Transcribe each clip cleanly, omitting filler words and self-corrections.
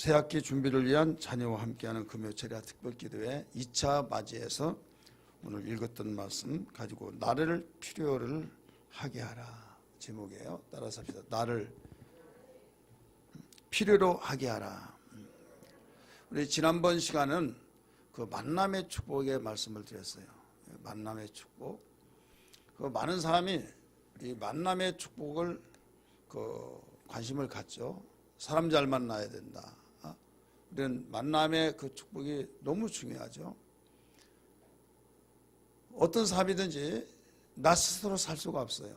새학기 준비를 위한 자녀와 함께하는 금요철야 특별기도회 2차 맞이해서 오늘 읽었던 말씀 가지고 나를 필요를 하게 하라 제목이에요. 따라서 합시다. 나를 필요로 하게 하라. 우리 지난번 시간은 그 만남의 축복의 말씀을 드렸어요. 만남의 축복. 그 많은 사람이 이 만남의 축복을 관심을 갖죠. 사람 잘 만나야 된다. 이런 만남의 그 축복이 너무 중요하죠. 어떤 사람이든지 나 스스로 살 수가 없어요.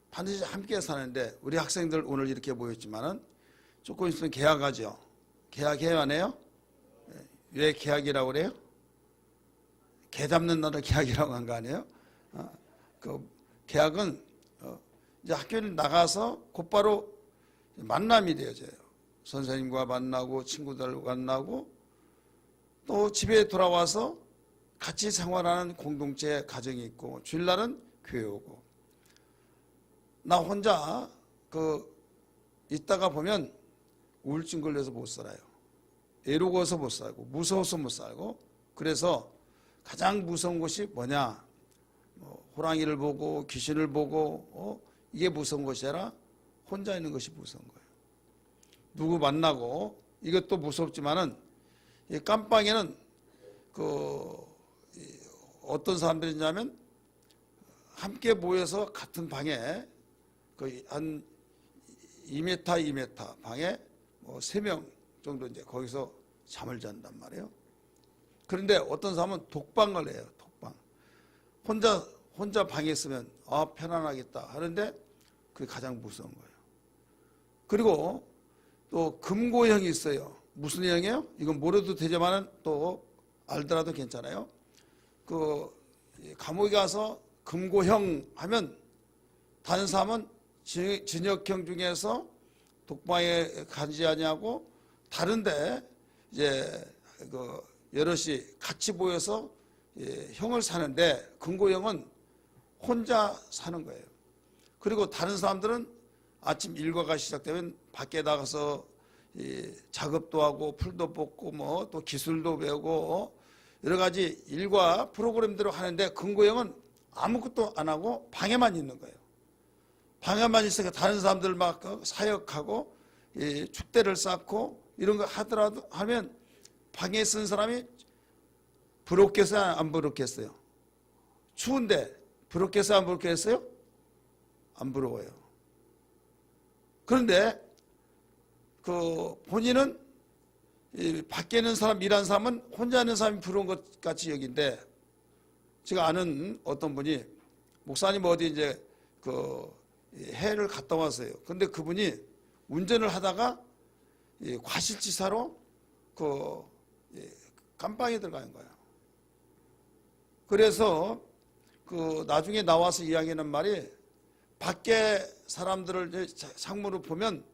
반드시 함께 사는데 우리 학생들 오늘 이렇게 모였지만은 조금 있으면 개학하죠. 개학해요, 안 해요? 왜 개학이라고 그래요? 개 잡는 날을 개학이라고 한 거 아니에요? 그 개학은 이제 학교를 나가서 곧바로 만남이 되어져요. 선생님과 만나고 친구들과 만나고 또 집에 돌아와서 같이 생활하는 공동체 가정이 있고 주일날은 교회 오고 나 혼자 있다가 보면 우울증 걸려서 못 살아요. 애로워서 못 살고 무서워서 못 살고 그래서 가장 무서운 것이 뭐냐 호랑이를 보고 귀신을 보고 이게 무서운 것이 아니라 혼자 있는 것이 무서운 거예요. 누구 만나고 이것도 무섭지만은 이 깜빵에는 어떤 사람들이냐면 함께 모여서 같은 방에 한 2m, 2m 방에 3명 정도 이제 거기서 잠을 잔단 말이에요. 그런데 어떤 사람은 독방을 해요. 독방. 혼자 방에 있으면 편안하겠다 하는데 그게 가장 무서운 거예요. 그리고 또 금고형이 있어요. 무슨 형이에요? 이건 모르도 되지만은 또 알더라도 괜찮아요. 감옥에 가서 금고형 하면 다른 사람은 진역형 중에서 독방에 가지 아니하고 다른데 이제 여럿이 같이 모여서 형을 사는데 금고형은 혼자 사는 거예요. 그리고 다른 사람들은 아침 일과가 시작되면 밖에 나가서 작업도 하고 풀도 뽑고 또 기술도 배우고 여러 가지 일과 프로그램대로 하는데 금고형은 아무것도 안 하고 방에만 있는 거예요. 방에만 있으니까 다른 사람들 막 사역하고 축대를 쌓고 이런 거 하더라도 하면 방에 쓴 사람이 부럽겠어요? 안 부럽겠어요? 추운데 부럽겠어요? 안 부럽겠어요? 안 부러워요. 그런데 본인은 밖에 있는 사람, 일하는 사람은 혼자 있는 사람이 부러운 것 같이 여긴데 제가 아는 어떤 분이 목사님 어디 이제 해를 갔다 왔어요. 근데 그분이 운전을 하다가 과실치사로 깜빵에 들어가는 거예요. 그래서 나중에 나와서 이야기하는 말이 밖에 사람들을 창문으로 보면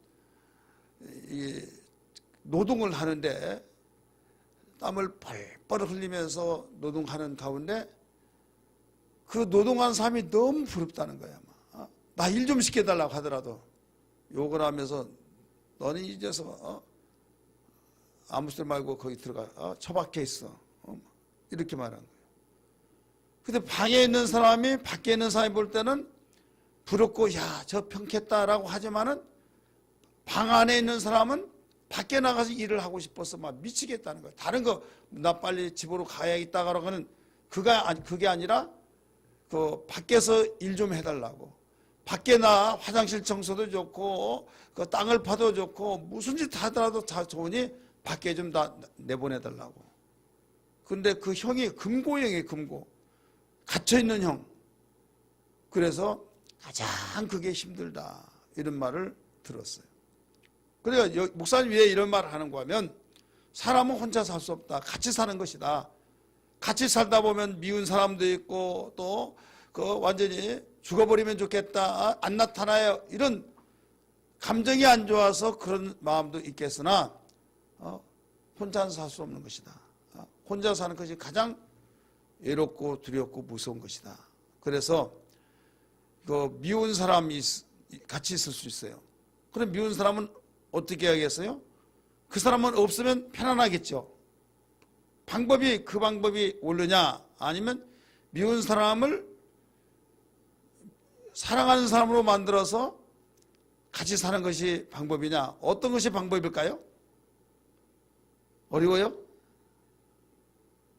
노동을 하는데 땀을 펄펄 흘리면서 노동하는 가운데 그 노동하는 사람이 너무 부럽다는 거야. 나 일 좀 시켜달라고 하더라도 욕을 하면서 너는 이제서 아무 소리 말고 거기 들어가 처박혀 있어 이렇게 말하는 거예요. 근데 방에 있는 사람이 밖에 있는 사람이 볼 때는 부럽고 저 평겠다라고 하지만은 방 안에 있는 사람은 밖에 나가서 일을 하고 싶어서 막 미치겠다는 거예요. 다른 거 나 빨리 집으로 가야겠다고 하는 그게 아니라 밖에서 일 좀 해달라고. 밖에 나 화장실 청소도 좋고 땅을 파도 좋고 무슨 짓 하더라도 다 좋으니 밖에 좀 다 내보내달라고. 근데 그 형이 금고형이에요. 금고. 갇혀있는 형. 그래서 가장 그게 힘들다 이런 말을 들었어요. 그러니까 목사님 왜 이런 말을 하는가 하면 사람은 혼자 살 수 없다. 같이 사는 것이다. 같이 살다 보면 미운 사람도 있고 또 완전히 죽어버리면 좋겠다. 안 나타나요. 이런 감정이 안 좋아서 그런 마음도 있겠으나 혼자 살 수 없는 것이다. 혼자 사는 것이 가장 외롭고 두렵고 무서운 것이다. 그래서 미운 사람이 같이 있을 수 있어요. 그럼 미운 사람은 어떻게 하겠어요? 그 사람은 없으면 편안하겠죠. 그 방법이 옳으냐, 아니면 미운 사람을 사랑하는 사람으로 만들어서 같이 사는 것이 방법이냐, 어떤 것이 방법일까요? 어려워요?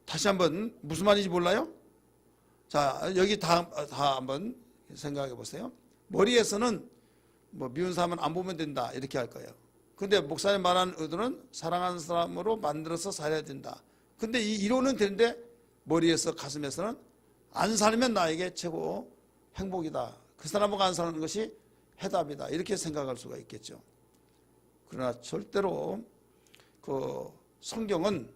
다시 한번 무슨 말인지 몰라요? 자, 여기 다 한번 생각해 보세요. 머리에서는 뭐 미운 사람은 안 보면 된다 이렇게 할 거예요. 근데 목사님 말하는 의도는 사랑하는 사람으로 만들어서 살아야 된다. 근데 이 이론은 되는데 머리에서 가슴에서는 안 살면 나에게 최고 행복이다. 그 사람하고 안 사는 것이 해답이다. 이렇게 생각할 수가 있겠죠. 그러나 절대로 그 성경은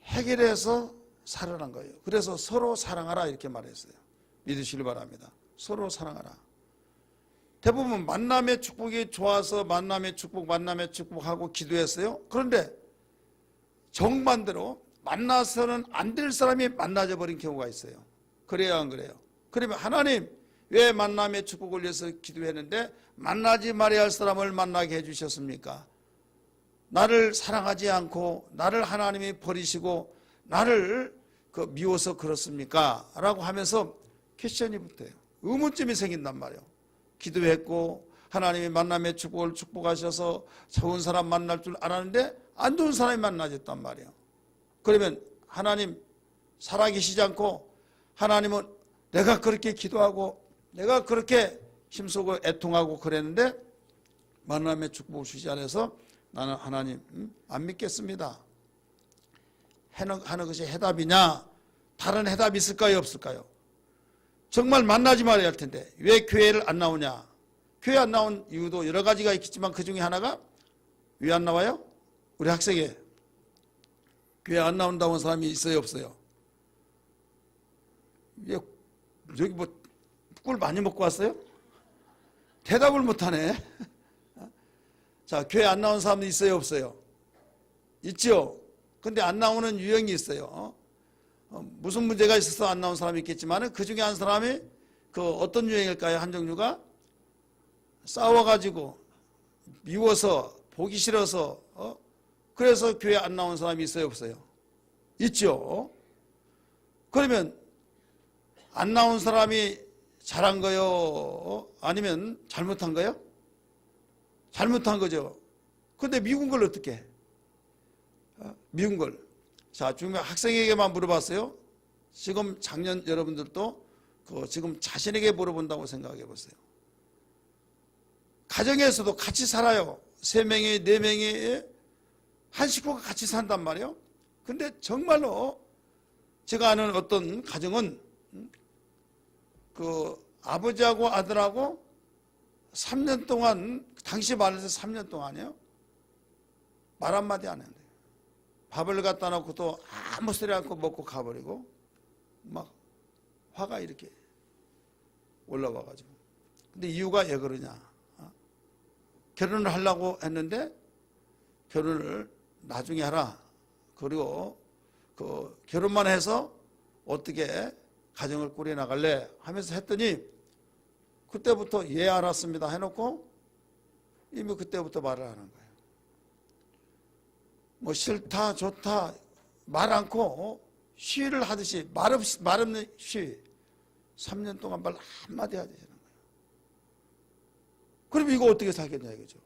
해결해서 살아난 거예요. 그래서 서로 사랑하라 이렇게 말했어요. 믿으시길 바랍니다. 서로 사랑하라. 대부분 만남의 축복이 좋아서 만남의 축복하고 기도했어요. 그런데 정반대로 만나서는 안 될 사람이 만나져 버린 경우가 있어요. 그래요, 안 그래요? 그러면 하나님 왜 만남의 축복을 위해서 기도했는데 만나지 말아야 할 사람을 만나게 해주셨습니까? 나를 사랑하지 않고 나를 하나님이 버리시고 나를 미워서 그렇습니까? 라고 하면서 퀘스천이 붙어요. 의문점이 생긴단 말이에요. 기도했고 하나님이 만남의 축복을 축복하셔서 좋은 사람 만날 줄 알았는데 안 좋은 사람이 만나졌단 말이에요. 그러면 하나님 살아계시지 않고 하나님은 내가 그렇게 기도하고 내가 그렇게 힘쓰고 애통하고 그랬는데 만남의 축복을 주지 않아서 나는 하나님 안 믿겠습니다 하는 것이 해답이냐? 다른 해답이 있을까요, 없을까요? 정말 만나지 말아야 할 텐데 왜 교회를 안 나오냐? 교회 안 나온 이유도 여러 가지가 있겠지만 그 중에 하나가 왜 안 나와요? 우리 학생회 교회 안 나온다고 하는 사람이 있어요, 없어요? 여기 뭐 꿀 많이 먹고 왔어요? 대답을 못하네. 자, 교회 안 나온 사람도 있어요, 없어요? 있죠. 근데 안 나오는 유형이 있어요. 무슨 문제가 있어서 안 나온 사람이 있겠지만 그 중에 한 사람이 어떤 유형일까요? 한 종류가 싸워가지고 미워서 보기 싫어서 그래서 교회 안 나온 사람이 있어요, 없어요? 있죠. 그러면 안 나온 사람이 잘한 거요? 아니면 잘못한 거요? 잘못한 거죠. 근데 미운 걸 어떻게 해? 미운 걸. 자, 중간 학생에게만 물어봤어요. 지금 작년 여러분들도 지금 자신에게 물어본다고 생각해 보세요. 가정에서도 같이 살아요. 3명이, 4명이 한 식구가 같이 산단 말이에요. 근데 정말로 제가 아는 어떤 가정은 아버지하고 아들하고 3년 동안, 당시 말해서 3년 동안이요. 말 한마디 안 했는데. 밥을 갖다 놓고 또 아무 소리 않고 먹고 가버리고 막 화가 이렇게 올라와가지고. 근데 이유가 왜 그러냐? 결혼을 하려고 했는데 결혼을 나중에 하라. 그리고 결혼만 해서 어떻게 가정을 꾸려나갈래 하면서 했더니 그때부터 예 알았습니다 해놓고 이미 그때부터 말을 하는 거예요. 뭐 싫다 좋다 말 않고 시위를 하듯이 말 없는 시위 3년 동안 말 한마디 하지 않는 거예요. 그럼 이거 어떻게 살겠냐 이거죠.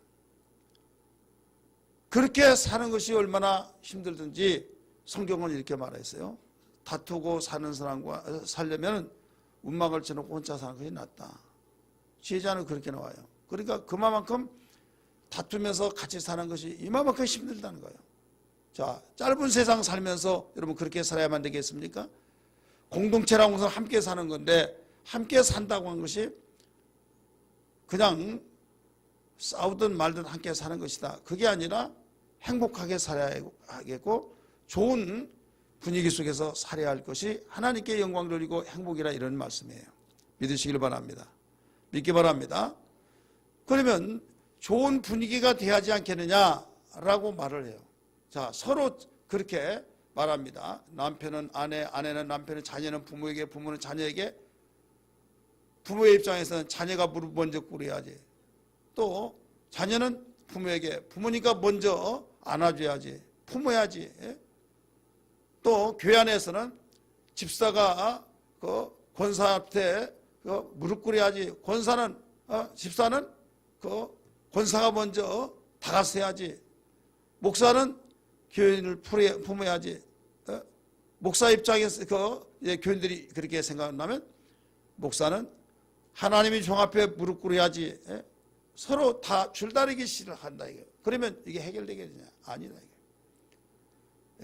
그렇게 사는 것이 얼마나 힘들든지 성경은 이렇게 말했어요. 다투고 사는 사람과 살려면 운막을 쳐놓고 혼자 사는 것이 낫다. 지혜자는 그렇게 나와요. 그러니까 그만큼 다투면서 같이 사는 것이 이만큼 힘들다는 거예요. 자, 짧은 세상 살면서 여러분 그렇게 살아야만 되겠습니까? 공동체라고 해서 함께 사는 건데 함께 산다고 한 것이 그냥 싸우든 말든 함께 사는 것이다. 그게 아니라 행복하게 살아야 하겠고 좋은 분위기 속에서 살아야 할 것이 하나님께 영광 돌리고 행복이라 이런 말씀이에요. 믿으시길 바랍니다. 믿기 바랍니다. 그러면 좋은 분위기가 돼야지 않겠느냐라고 말을 해요. 자, 서로 그렇게 말합니다. 남편은 아내, 아내는 남편은 자녀는 부모에게, 부모는 자녀에게. 부모의 입장에서는 자녀가 무릎 먼저 꿇어야지. 또 자녀는 부모에게, 부모니까 먼저 안아줘야지, 품어야지. 예? 또 교회 안에서는 집사가 그 권사한테 그 무릎 꿇어야지. 권사는 집사는 그 권사가 먼저 다가서야지. 목사는 교인을 품어야지. 목사 입장에서 교인들이 그렇게 생각한다면 목사는 하나님이 종합에 무릎 꿇어야지. 서로 다 줄다리기 싫어한다 이거. 그러면 이게 해결되겠느냐? 아니다 이게.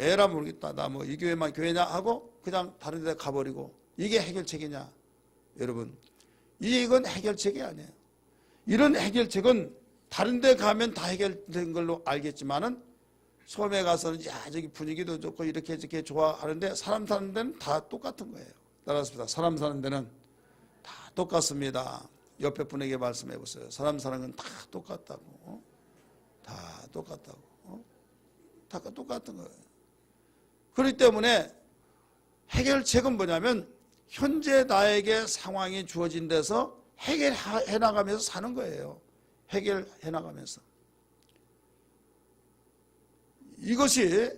에라 모르겠다. 나 뭐 이 교회만 교회냐 하고 그냥 다른 데 가버리고 이게 해결책이냐? 여러분, 이건 해결책이 아니에요. 이런 해결책은 다른 데 가면 다 해결된 걸로 알겠지만은 처음에 가서는 야 저기 분위기도 좋고 이렇게 저렇게 좋아하는데 사람 사는 데는 다 똑같은 거예요. 따라서 사람 사는 데는 다 똑같습니다. 옆에 분에게 말씀해 보세요. 사람 사는 건 다 똑같다고. 다 똑같다고. 다 똑같은 거예요. 그렇기 때문에 해결책은 뭐냐면 현재 나에게 상황이 주어진 데서 해결해 나가면서 사는 거예요. 해결해 나가면서. 이것이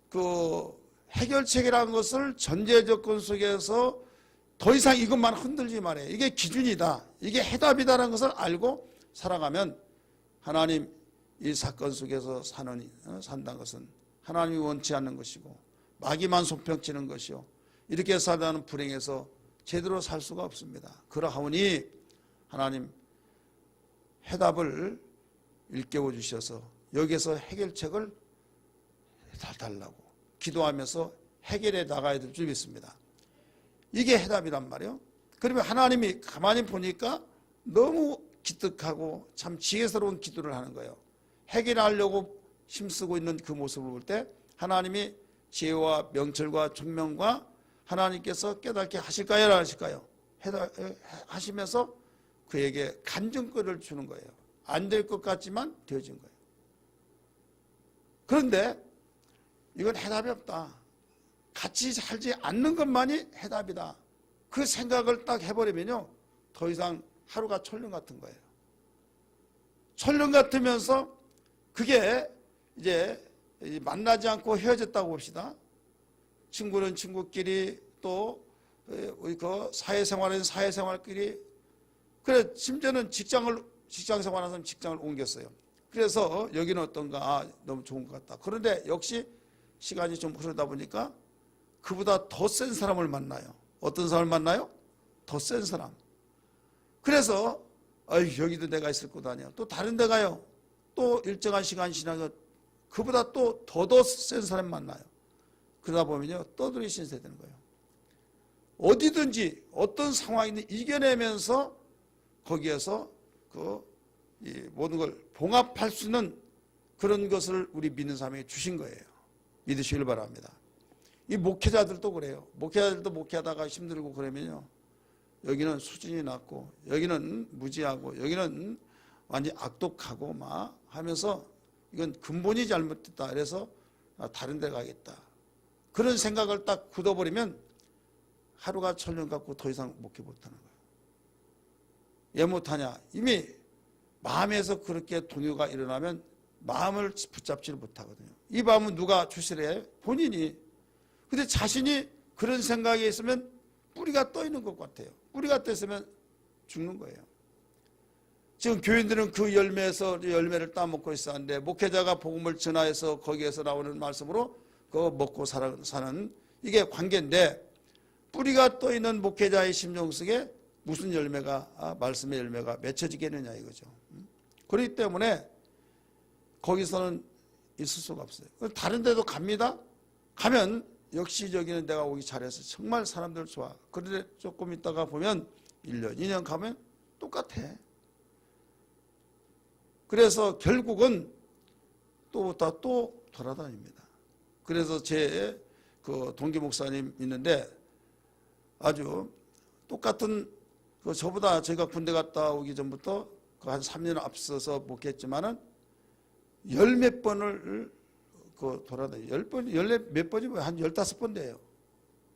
그 해결책이라는 것을 전제 조건 속에서 더 이상 이것만 흔들지 말아요. 이게 기준이다. 이게 해답이다라는 것을 알고 살아가면 하나님 이 사건 속에서 산다는 것은 하나님이 원치 않는 것이고 마귀만 손뼉치는 것이요. 이렇게 살다는 불행에서 제대로 살 수가 없습니다. 그러하오니 하나님 해답을 일깨워 주셔서 여기에서 해결책을 달라고 기도하면서 해결해 나가야 될 줄 믿습니다. 이게 해답이란 말이에요. 그러면 하나님이 가만히 보니까 너무 기특하고 참 지혜스러운 기도를 하는 거예요. 해결하려고 힘쓰고 있는 그 모습을 볼 때 하나님이 지혜와 명철과 총명과 하나님께서 깨닫게 하실까요? 안 하실까요? 하시면서 그에게 간증권을 주는 거예요. 안 될 것 같지만 되어진 거예요. 그런데 이건 해답이 없다. 같이 살지 않는 것만이 해답이다. 그 생각을 딱 해버리면요. 더 이상 하루가 천년 같은 거예요. 천년 같으면서 그게 이제 만나지 않고 헤어졌다고 봅시다. 친구는 친구끼리 또 그 사회생활은 사회생활끼리 그래 심지어는 직장 생활하는 직장을 옮겼어요. 그래서 여기는 어떤가 너무 좋은 것 같다. 그런데 역시 시간이 좀 흐르다 보니까 그보다 더 센 사람을 만나요. 어떤 사람을 만나요? 더 센 사람. 그래서 여기도 내가 있을 곳 아니야. 또 다른 데 가요. 또 일정한 시간 지나고 그보다 또 더 센 사람 만나요. 그러다 보면요 떠돌이 신세 되는 거예요. 어디든지 어떤 상황이든 이겨내면서 거기에서 이 모든 걸 봉합할 수 있는 그런 것을 우리 믿는 사람에게 주신 거예요. 믿으시길 바랍니다. 이 목회자들도 그래요. 목회자들도 목회하다가 힘들고 그러면요. 여기는 수준이 낮고 여기는 무지하고 여기는 완전히 악독하고 막 하면서 이건 근본이 잘못됐다. 그래서 다른 데 가겠다. 그런 생각을 딱 굳어버리면 하루가 천년 갖고 더 이상 목회 못하는 거예요. 왜 못하냐? 이미 마음에서 그렇게 동요가 일어나면 마음을 붙잡지를 못하거든요. 이 마음은 누가 주시래 해요? 본인이. 근데 자신이 그런 생각이 있으면 뿌리가 떠 있는 것 같아요. 뿌리가 떠 있으면 죽는 거예요. 지금 교인들은 그 열매에서 열매를 따먹고 있었는데 목회자가 복음을 전하해서 거기에서 나오는 말씀으로 그거 먹고 사는 이게 관계인데 뿌리가 떠 있는 목회자의 심령 속에 무슨 열매가 말씀의 열매가 맺혀지겠느냐 이거죠. 그렇기 때문에 거기서는 있을 수가 없어요. 다른 데도 갑니다. 가면 역시 여기는 내가 오기 잘해서 정말 사람들 좋아. 그런데 조금 있다가 보면 1년, 2년 가면 똑같아. 그래서 결국은 또 돌아다닙니다. 그래서 제 그 동기 목사님 있는데 아주 똑같은 저보다 제가 군대 갔다 오기 전부터 한 3년 앞서서 목회했지만은 열 몇 번을 돌아다녀요. 10번, 몇 번이 한 15번 돼요.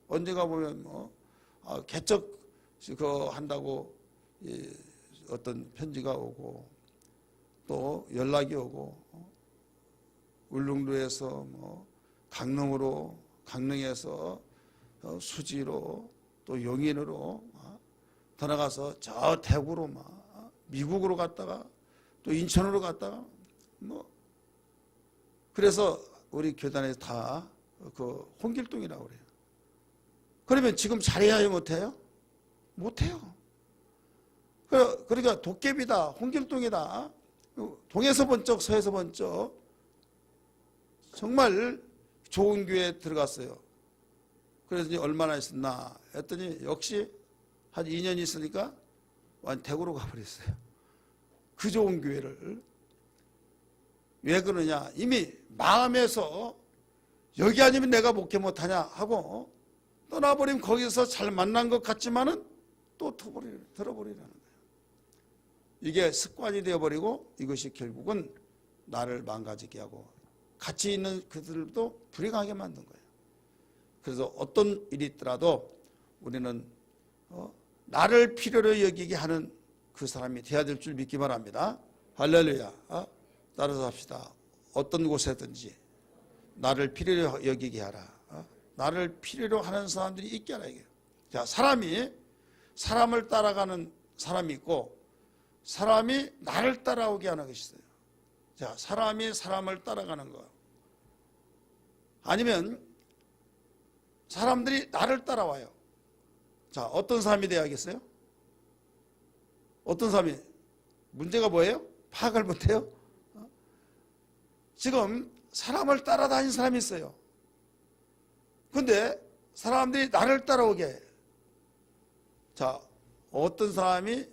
언제가 보면 개척 한다고 어떤 편지가 오고 또 연락이 오고 울릉도에서 뭐 강릉에서 수지로 또 용인으로 더 나가서 저 대구로 미국으로 갔다가 또 인천으로 갔다가 뭐 그래서 우리 교단에서 다 그 홍길동이라고 그래요. 그러면 지금 잘해야 못해요? 못해요. 그러니까 도깨비다, 홍길동이다, 동에서 번쩍 서에서 번쩍 정말 좋은 교회에 들어갔어요. 그래서 이제 얼마나 있었나 했더니 역시 한 2년 있으니까 완 대구로 가버렸어요. 그 좋은 교회를. 왜 그러냐, 이미 마음에서 여기 아니면 내가 목회 못하냐 하고 떠나버리면 거기서 잘 만난 것 같지만은 또 들어버리라는 거예요. 이게 습관이 되어버리고 이것이 결국은 나를 망가지게 하고 같이 있는 그들도 불행하게 만든 거예요. 그래서 어떤 일이 있더라도 우리는 나를 필요로 여기게 하는 그 사람이 되어야 될 줄 믿기 바랍니다. 할렐루야. 따라서 합시다. 어떤 곳에든지 나를 필요로 여기게 하라. 나를 필요로 하는 사람들이 있게 하라 이게요. 자, 사람이 사람을 따라가는 사람이 있고 사람이 나를 따라오게 하는 것이 있어요. 자, 사람이 사람을 따라가는 거. 아니면 사람들이 나를 따라와요. 자, 어떤 사람이 돼야겠어요? 어떤 사람이? 문제가 뭐예요? 파악을 못해요? 지금 사람을 따라다니는 사람이 있어요. 근데 사람들이 나를 따라오게 해요. 자, 어떤 사람이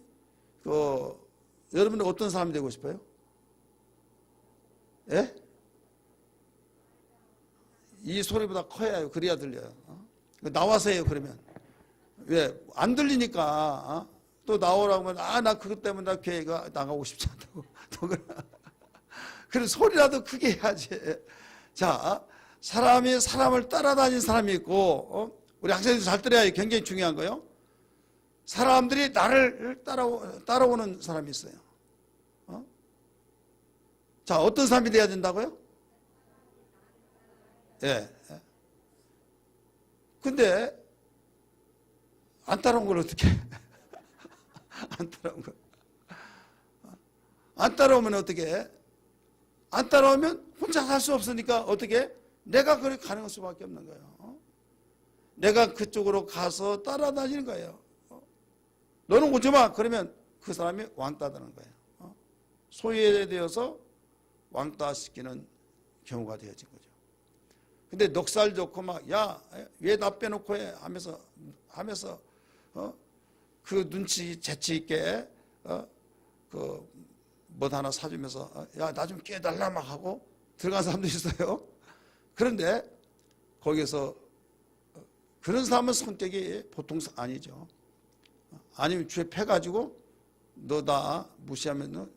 여러분은 어떤 사람이 되고 싶어요? 예? 이 소리보다 커야 해요. 그래야 들려요. 나와서 해요. 그러면 왜? 안 들리니까 또 나오라고 하면 나 그것 때문에 나 교회가 나가고 싶지 않다고. 그런 소리라도 크게 해야지. 자, 사람이 사람을 따라다니는 사람이 있고 우리 학생들 잘 들어야 굉장히 중요한 거요. 사람들이 나를 따라오는 사람이 있어요. 자, 어떤 사람이 돼야 된다고요? 예. 근데 안 따라온 걸 어떻게? 안 따라온 걸. 안 따라오면 어떻게? 안 따라오면 혼자 살 수 없으니까 어떻게? 내가 그렇게 가는 수밖에 없는 거예요. 내가 그쪽으로 가서 따라다니는 거예요. 너는 오지 마. 그러면 그 사람이 왕따 되는 거예요. 소외되어서 왕따 시키는 경우가 되어진 거죠. 근데 넉살 좋고 야, 왜 나 빼놓고 해? 하면서 그 눈치 재치 있게 뭐 하나 사주면서 야, 나 좀 깨달라 막 하고 들어간 사람도 있어요. 그런데 거기서 그런 사람은 성격이 보통 아니죠. 아니면 죄 패가지고 너 나 무시하면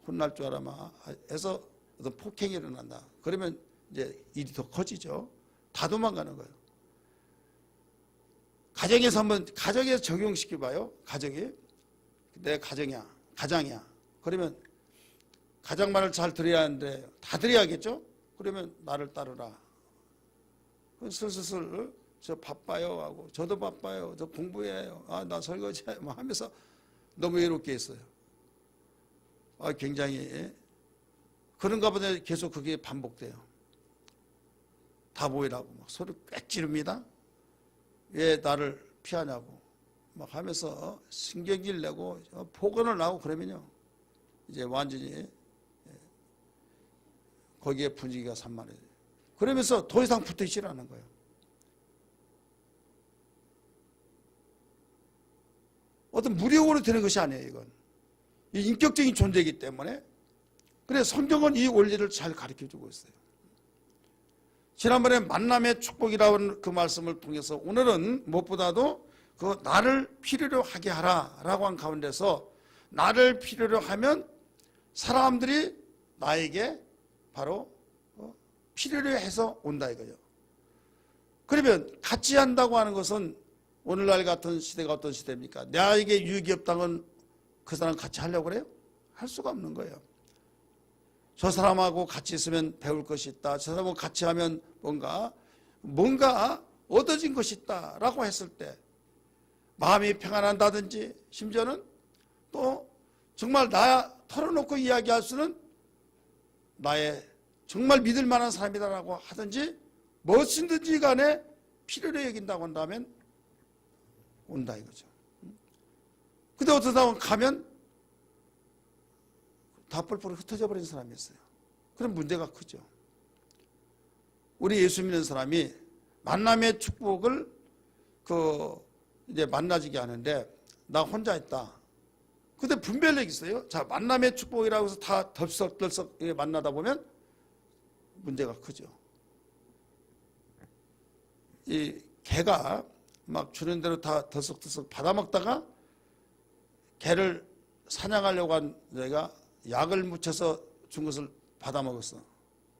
혼날 줄 알아 막 해서 폭행이 일어난다. 그러면 이제 일이 더 커지죠. 다 도망가는 거예요. 가정에서 한번 가정에서 적용시켜 봐요. 가정이 내 가장이야. 그러면 가장 말을 잘 들어야 하는데 다 들어야겠죠. 그러면 나를 따르라. 슬슬 저 바빠요 하고 저도 바빠요. 저 공부해요. 나 설거지해요. 하면서 너무 외롭게 했어요. 굉장히 그런가 보다. 계속 그게 반복돼요. 다 보이라고 막 소리 꽥 지릅니다. 왜 나를 피하냐고 막 하면서 신경질 내고 폭언을 하고 그러면요 이제 완전히 거기에 분위기가 산만해져요. 그러면서 더 이상 붙어 있지 않은 거예요. 어떤 무력으로 되는 것이 아니에요. 이건 이 인격적인 존재이기 때문에. 그래서 성경은 이 원리를 잘 가르쳐주고 있어요. 지난번에 만남의 축복이라는 그 말씀을 통해서 오늘은 무엇보다도 그 나를 필요로 하게 하라라고 한 가운데서 나를 필요로 하면 사람들이 나에게 바로 필요로 해서 온다 이거죠. 그러면 같이 한다고 하는 것은 오늘날 같은 시대가 어떤 시대입니까? 나에게 유익이 없다면 그 사람 같이 하려고 그래요? 할 수가 없는 거예요. 저 사람하고 같이 있으면 배울 것이 있다. 저 사람하고 같이 하면 뭔가 얻어진 것이 있다라고 했을 때 마음이 평안한다든지 심지어는 또 정말 나 털어놓고 이야기할 수는 나의 정말 믿을 만한 사람이다라고 하든지 무엇이든지 간에 필요로 여긴다고 한다면 온다 이거죠. 근데 어떤 사람은 가면 다 뿔뿔이 흩어져 버린 사람이 있어요. 그럼 문제가 크죠. 우리 예수 믿는 사람이 만남의 축복을 이제 만나지게 하는데 나 혼자 있다. 근데 분별력이 있어요. 자, 만남의 축복이라고 해서 다 덜썩덜썩 만나다 보면 문제가 크죠. 이 개가 막 주는 대로 다 덜썩덜썩 받아먹다가 개를 사냥하려고 한 내가 약을 묻혀서 준 것을 받아먹었어.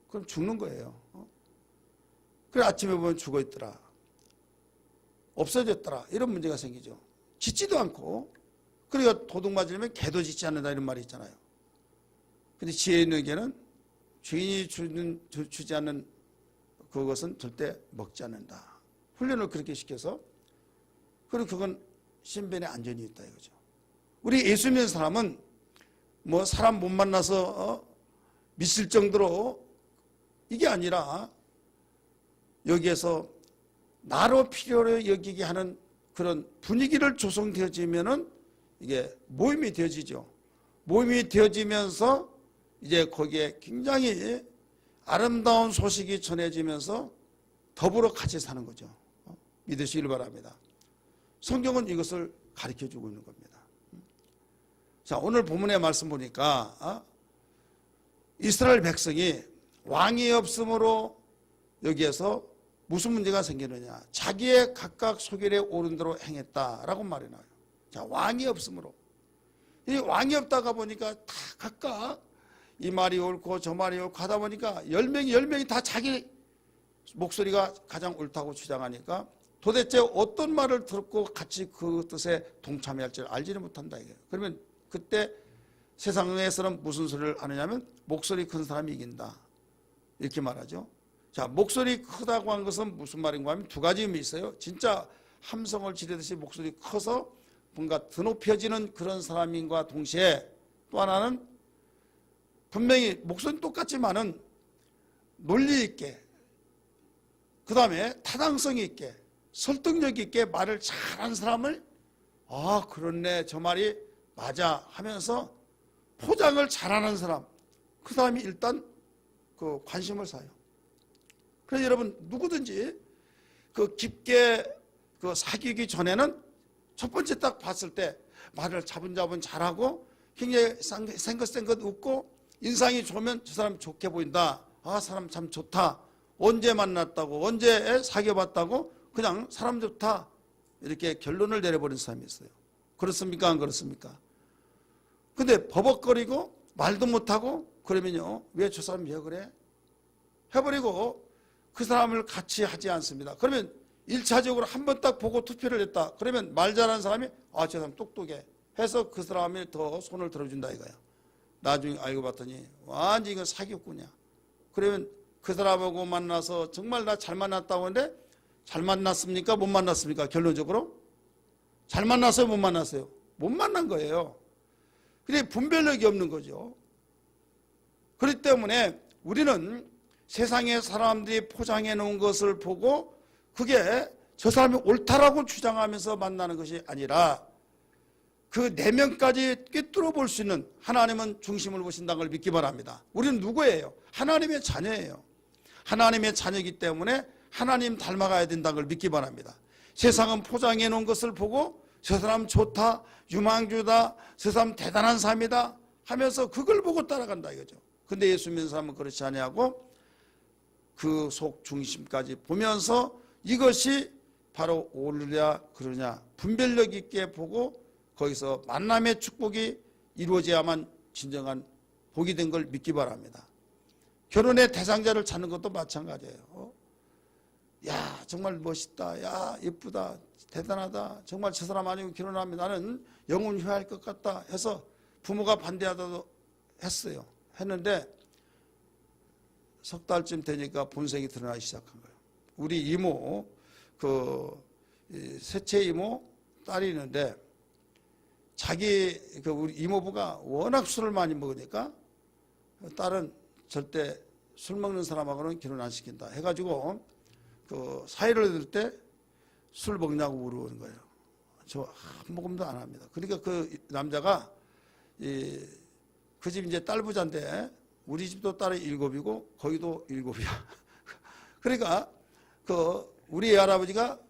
그럼 죽는 거예요. 그래 아침에 보면 죽어있더라. 없어졌더라. 이런 문제가 생기죠. 짖지도 않고. 그러니까 도둑 맞으려면 개도 짖지 않는다 이런 말이 있잖아요. 근데 지혜 있는 개는 주인이 주지 않는 그것은 절대 먹지 않는다. 훈련을 그렇게 시켜서 그리고 그건 신변에 안전이 있다 이거죠. 우리 예수 믿는 사람은 뭐 사람 못 만나서 믿을 정도로 이게 아니라 여기에서 나로 필요로 여기게 하는 그런 분위기를 조성되어지면은 이게 모임이 되어지죠. 모임이 되어지면서 이제 거기에 굉장히 아름다운 소식이 전해지면서 더불어 같이 사는 거죠. 믿으시길 바랍니다. 성경은 이것을 가르쳐주고 있는 겁니다. 자, 오늘 본문의 말씀 보니까 이스라엘 백성이 왕이 없으므로 여기에서 무슨 문제가 생기느냐. 자기의 각각 소견에 오른 대로 행했다라고 말이 나와요. 자, 왕이 없으므로. 이 왕이 없다가 보니까 다 각각 이 말이 옳고 저 말이 옳고 하다 보니까 10명이 다 자기 목소리가 가장 옳다고 주장하니까 도대체 어떤 말을 듣고 같이 그 뜻에 동참할지를 알지를 못한다 이게. 그러면 그때 세상에서는 무슨 소리를 하느냐면 목소리 큰 사람이 이긴다 이렇게 말하죠. 자, 목소리 크다고 한 것은 무슨 말인가 하면 두 가지 의미 있어요. 진짜 함성을 지르듯이 목소리 커서 뭔가 드높여지는 그런 사람인과 동시에 또 하나는 분명히 목소리는 똑같지만은 논리 있게 그 다음에 타당성 있게 설득력 있게 말을 잘하는 사람을 그렇네 저 말이 맞아 하면서 포장을 잘하는 사람 그 사람이 일단 그 관심을 사요. 그래서 여러분 누구든지 그 깊게 그 사귀기 전에는 첫 번째 딱 봤을 때 말을 차분차분 잘하고 굉장히 생긋생긋 웃고 인상이 좋으면 저 사람 좋게 보인다. 사람 참 좋다. 언제 만났다고 언제 사귀어봤다고 그냥 사람 좋다 이렇게 결론을 내려버린 사람이 있어요. 그렇습니까 안 그렇습니까? 근데 버벅거리고 말도 못하고 그러면요 왜 저 사람 왜 그래? 해버리고 그 사람을 같이 하지 않습니다. 그러면 1차적으로 한 번 딱 보고 투표를 했다. 그러면 말 잘하는 사람이 저 사람 똑똑해 해서 그 사람이 더 손을 들어준다 이거야. 나중에 알고 봤더니 완전히 이건 사기꾼이야. 그러면 그 사람하고 만나서 정말 나 잘 만났다고 하는데 잘 만났습니까? 못 만났습니까? 결론적으로 잘 만났어요? 못 만났어요? 못 만난 거예요. 그래 분별력이 없는 거죠. 그렇기 때문에 우리는 세상의 사람들이 포장해 놓은 것을 보고 그게 저 사람이 옳다라고 주장하면서 만나는 것이 아니라 그 내면까지 꿰뚫어 볼 수 있는 하나님은 중심을 보신다는 걸 믿기 바랍니다. 우리는 누구예요? 하나님의 자녀예요. 하나님의 자녀이기 때문에 하나님 닮아가야 된다는 걸 믿기 바랍니다. 세상은 포장해 놓은 것을 보고 저 사람 좋다, 유망주다, 저 사람 대단한 사람이다 하면서 그걸 보고 따라간다 이거죠. 근데 예수 믿는 사람은 그렇지 아니하고 그 속 중심까지 보면서 이것이 바로 옳으냐 그러냐 분별력 있게 보고 거기서 만남의 축복이 이루어져야만 진정한 복이 된 걸 믿기 바랍니다. 결혼의 대상자를 찾는 것도 마찬가지예요. 야 정말 멋있다, 야 예쁘다, 대단하다, 정말 저 사람 아니면 결혼하면 나는 영혼 후회할 것 같다 해서 부모가 반대하다도 했는데 석 달쯤 되니까 본색이 드러나기 시작한 거예요. 우리 이모, 셋째 이모 딸이 있는데 자기 우리 이모부가 워낙 술을 많이 먹으니까 딸은 절대 술 먹는 사람하고는 결혼 안 시킨다 해가지고 사이를 들 때 술 먹냐고 물어보는 거예요. 저 한 모금도 안 합니다. 그러니까 그 남자가 그 집 이제 딸 부자인데 우리 집도 딸이 7이고 거기도 7이야. 그러니까 우리 할아버지가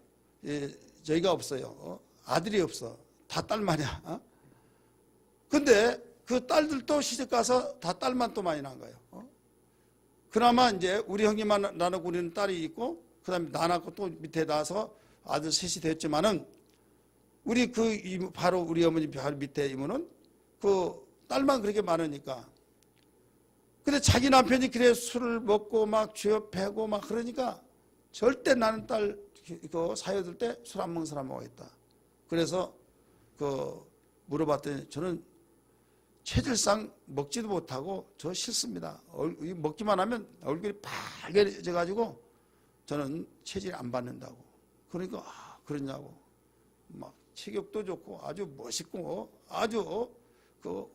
저희가 없어요. 아들이 없어. 다 딸만이야. 근데 그 딸들도 시집 가서 다 딸만 또 많이 난 거예요. 그나마 이제 우리 형님만 나누고 우리는 딸이 있고 그다음에 나 낳고 또 밑에 나서 아들 셋이 됐지만은 우리 바로 우리 어머니 바로 밑에 이모는 딸만 그렇게 많으니까. 근데 자기 남편이 그래 술을 먹고 막 쥐어패고 막 그러니까 절대 나는 딸 사여들 때 술 안 먹는 사람하고 있다. 그래서 물어봤더니 저는 체질상 먹지도 못하고 저 싫습니다. 먹기만 하면 얼굴이 빨개져 가지고 저는 체질 안 받는다고. 그러니까 그러냐고. 막 체격도 좋고 아주 멋있고 아주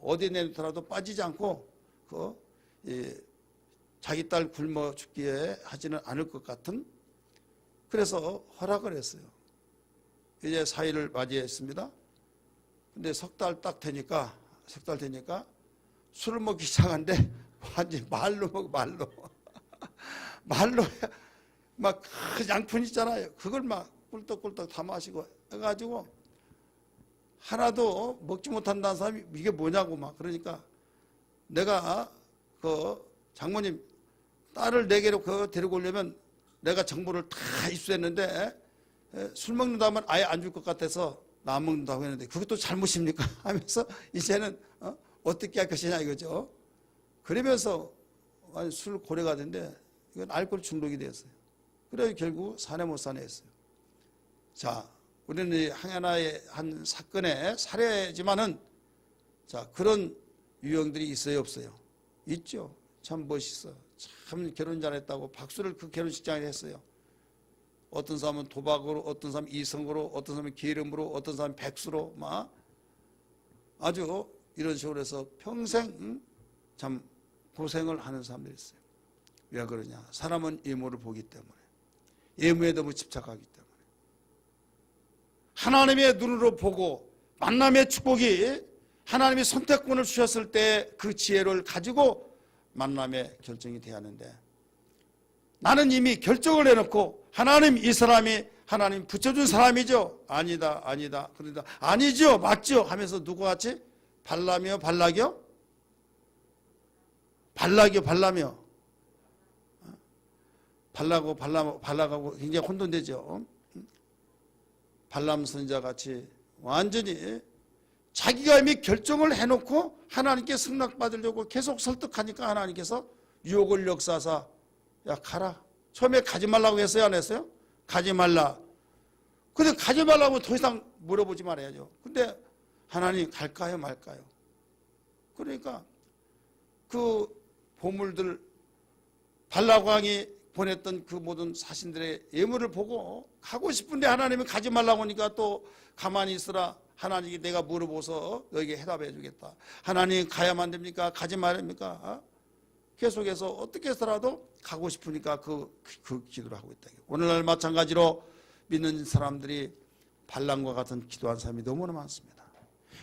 어디 내놓더라도 빠지지 않고 자기 딸 굶어 죽기에 하지는 않을 것 같은. 그래서 허락을 했어요. 이제 사위를 맞이했습니다. 근데 석 달 되니까 술을 먹기 시작한데 완전 말로 먹어. 말로 막 그 양푼 있잖아요. 그걸 막 꿀떡꿀떡 다 마시고 해가지고 하나도 먹지 못한다는 사람이 이게 뭐냐고 막 그러니까 내가 장모님 딸을 4개로 데리고 오려면 내가 정보를 다 입수했는데 술 먹는다면 아예 안 줄 것 같아서 나 안 먹는다고 했는데 그것도 잘못입니까? 하면서 이제는 어떻게 할 것이냐 이거죠. 그러면서 술 고래가 됐는데 이건 알코올 중독이 됐어요. 그래서 결국 사내 못 사내 했어요. 자, 우리는 하나의 한 사건의 사례지만은 자, 그런 유형들이 있어요, 없어요? 있죠. 참 멋있어. 참 결혼 잘했다고 박수를 그 결혼식장에 했어요. 어떤 사람은 도박으로, 어떤 사람은 이성으로, 어떤 사람은 기름으로, 어떤 사람은 백수로 막 아주 이런 식으로 해서 평생 참 고생을 하는 사람들이 있어요. 왜 그러냐? 사람은 예물을 보기 때문에. 예물에 너무 집착하기 때문에. 하나님의 눈으로 보고 만남의 축복이 하나님이 선택권을 주셨을 때 그 지혜를 가지고 만남의 결정이 돼야 하는데 나는 이미 결정을 해놓고 하나님 이 사람이 하나님 붙여준 사람이죠. 아니다. 그러다 아니죠. 맞죠. 하면서 누구와 같이 발람이요 발락이요? 발락이요. 발락하고 굉장히 혼돈되죠. 발람 선지자 같이 완전히 자기가 이미 결정을 해놓고 하나님께 승낙받으려고 계속 설득하니까 하나님께서 유혹을 역사하사 야 가라. 처음에 가지 말라고 했어요 안 했어요? 가지 말라. 근데 가지 말라고 더 이상 물어보지 말아야죠. 근데 하나님 갈까요 말까요? 그러니까 그 보물들 발락왕이 보냈던 그 모든 사신들의 예물을 보고 가고 싶은데 하나님이 가지 말라고 하니까 또 가만히 있으라. 하나님께 내가 물어보서 너에게 해답해 주겠다. 하나님 가야만 됩니까? 가지 말입니까? 계속해서 어떻게 해서라도 가고 싶으니까 그 기도를 하고 있다. 오늘날 마찬가지로 믿는 사람들이 발람과 같은 기도한 사람이 너무나 많습니다.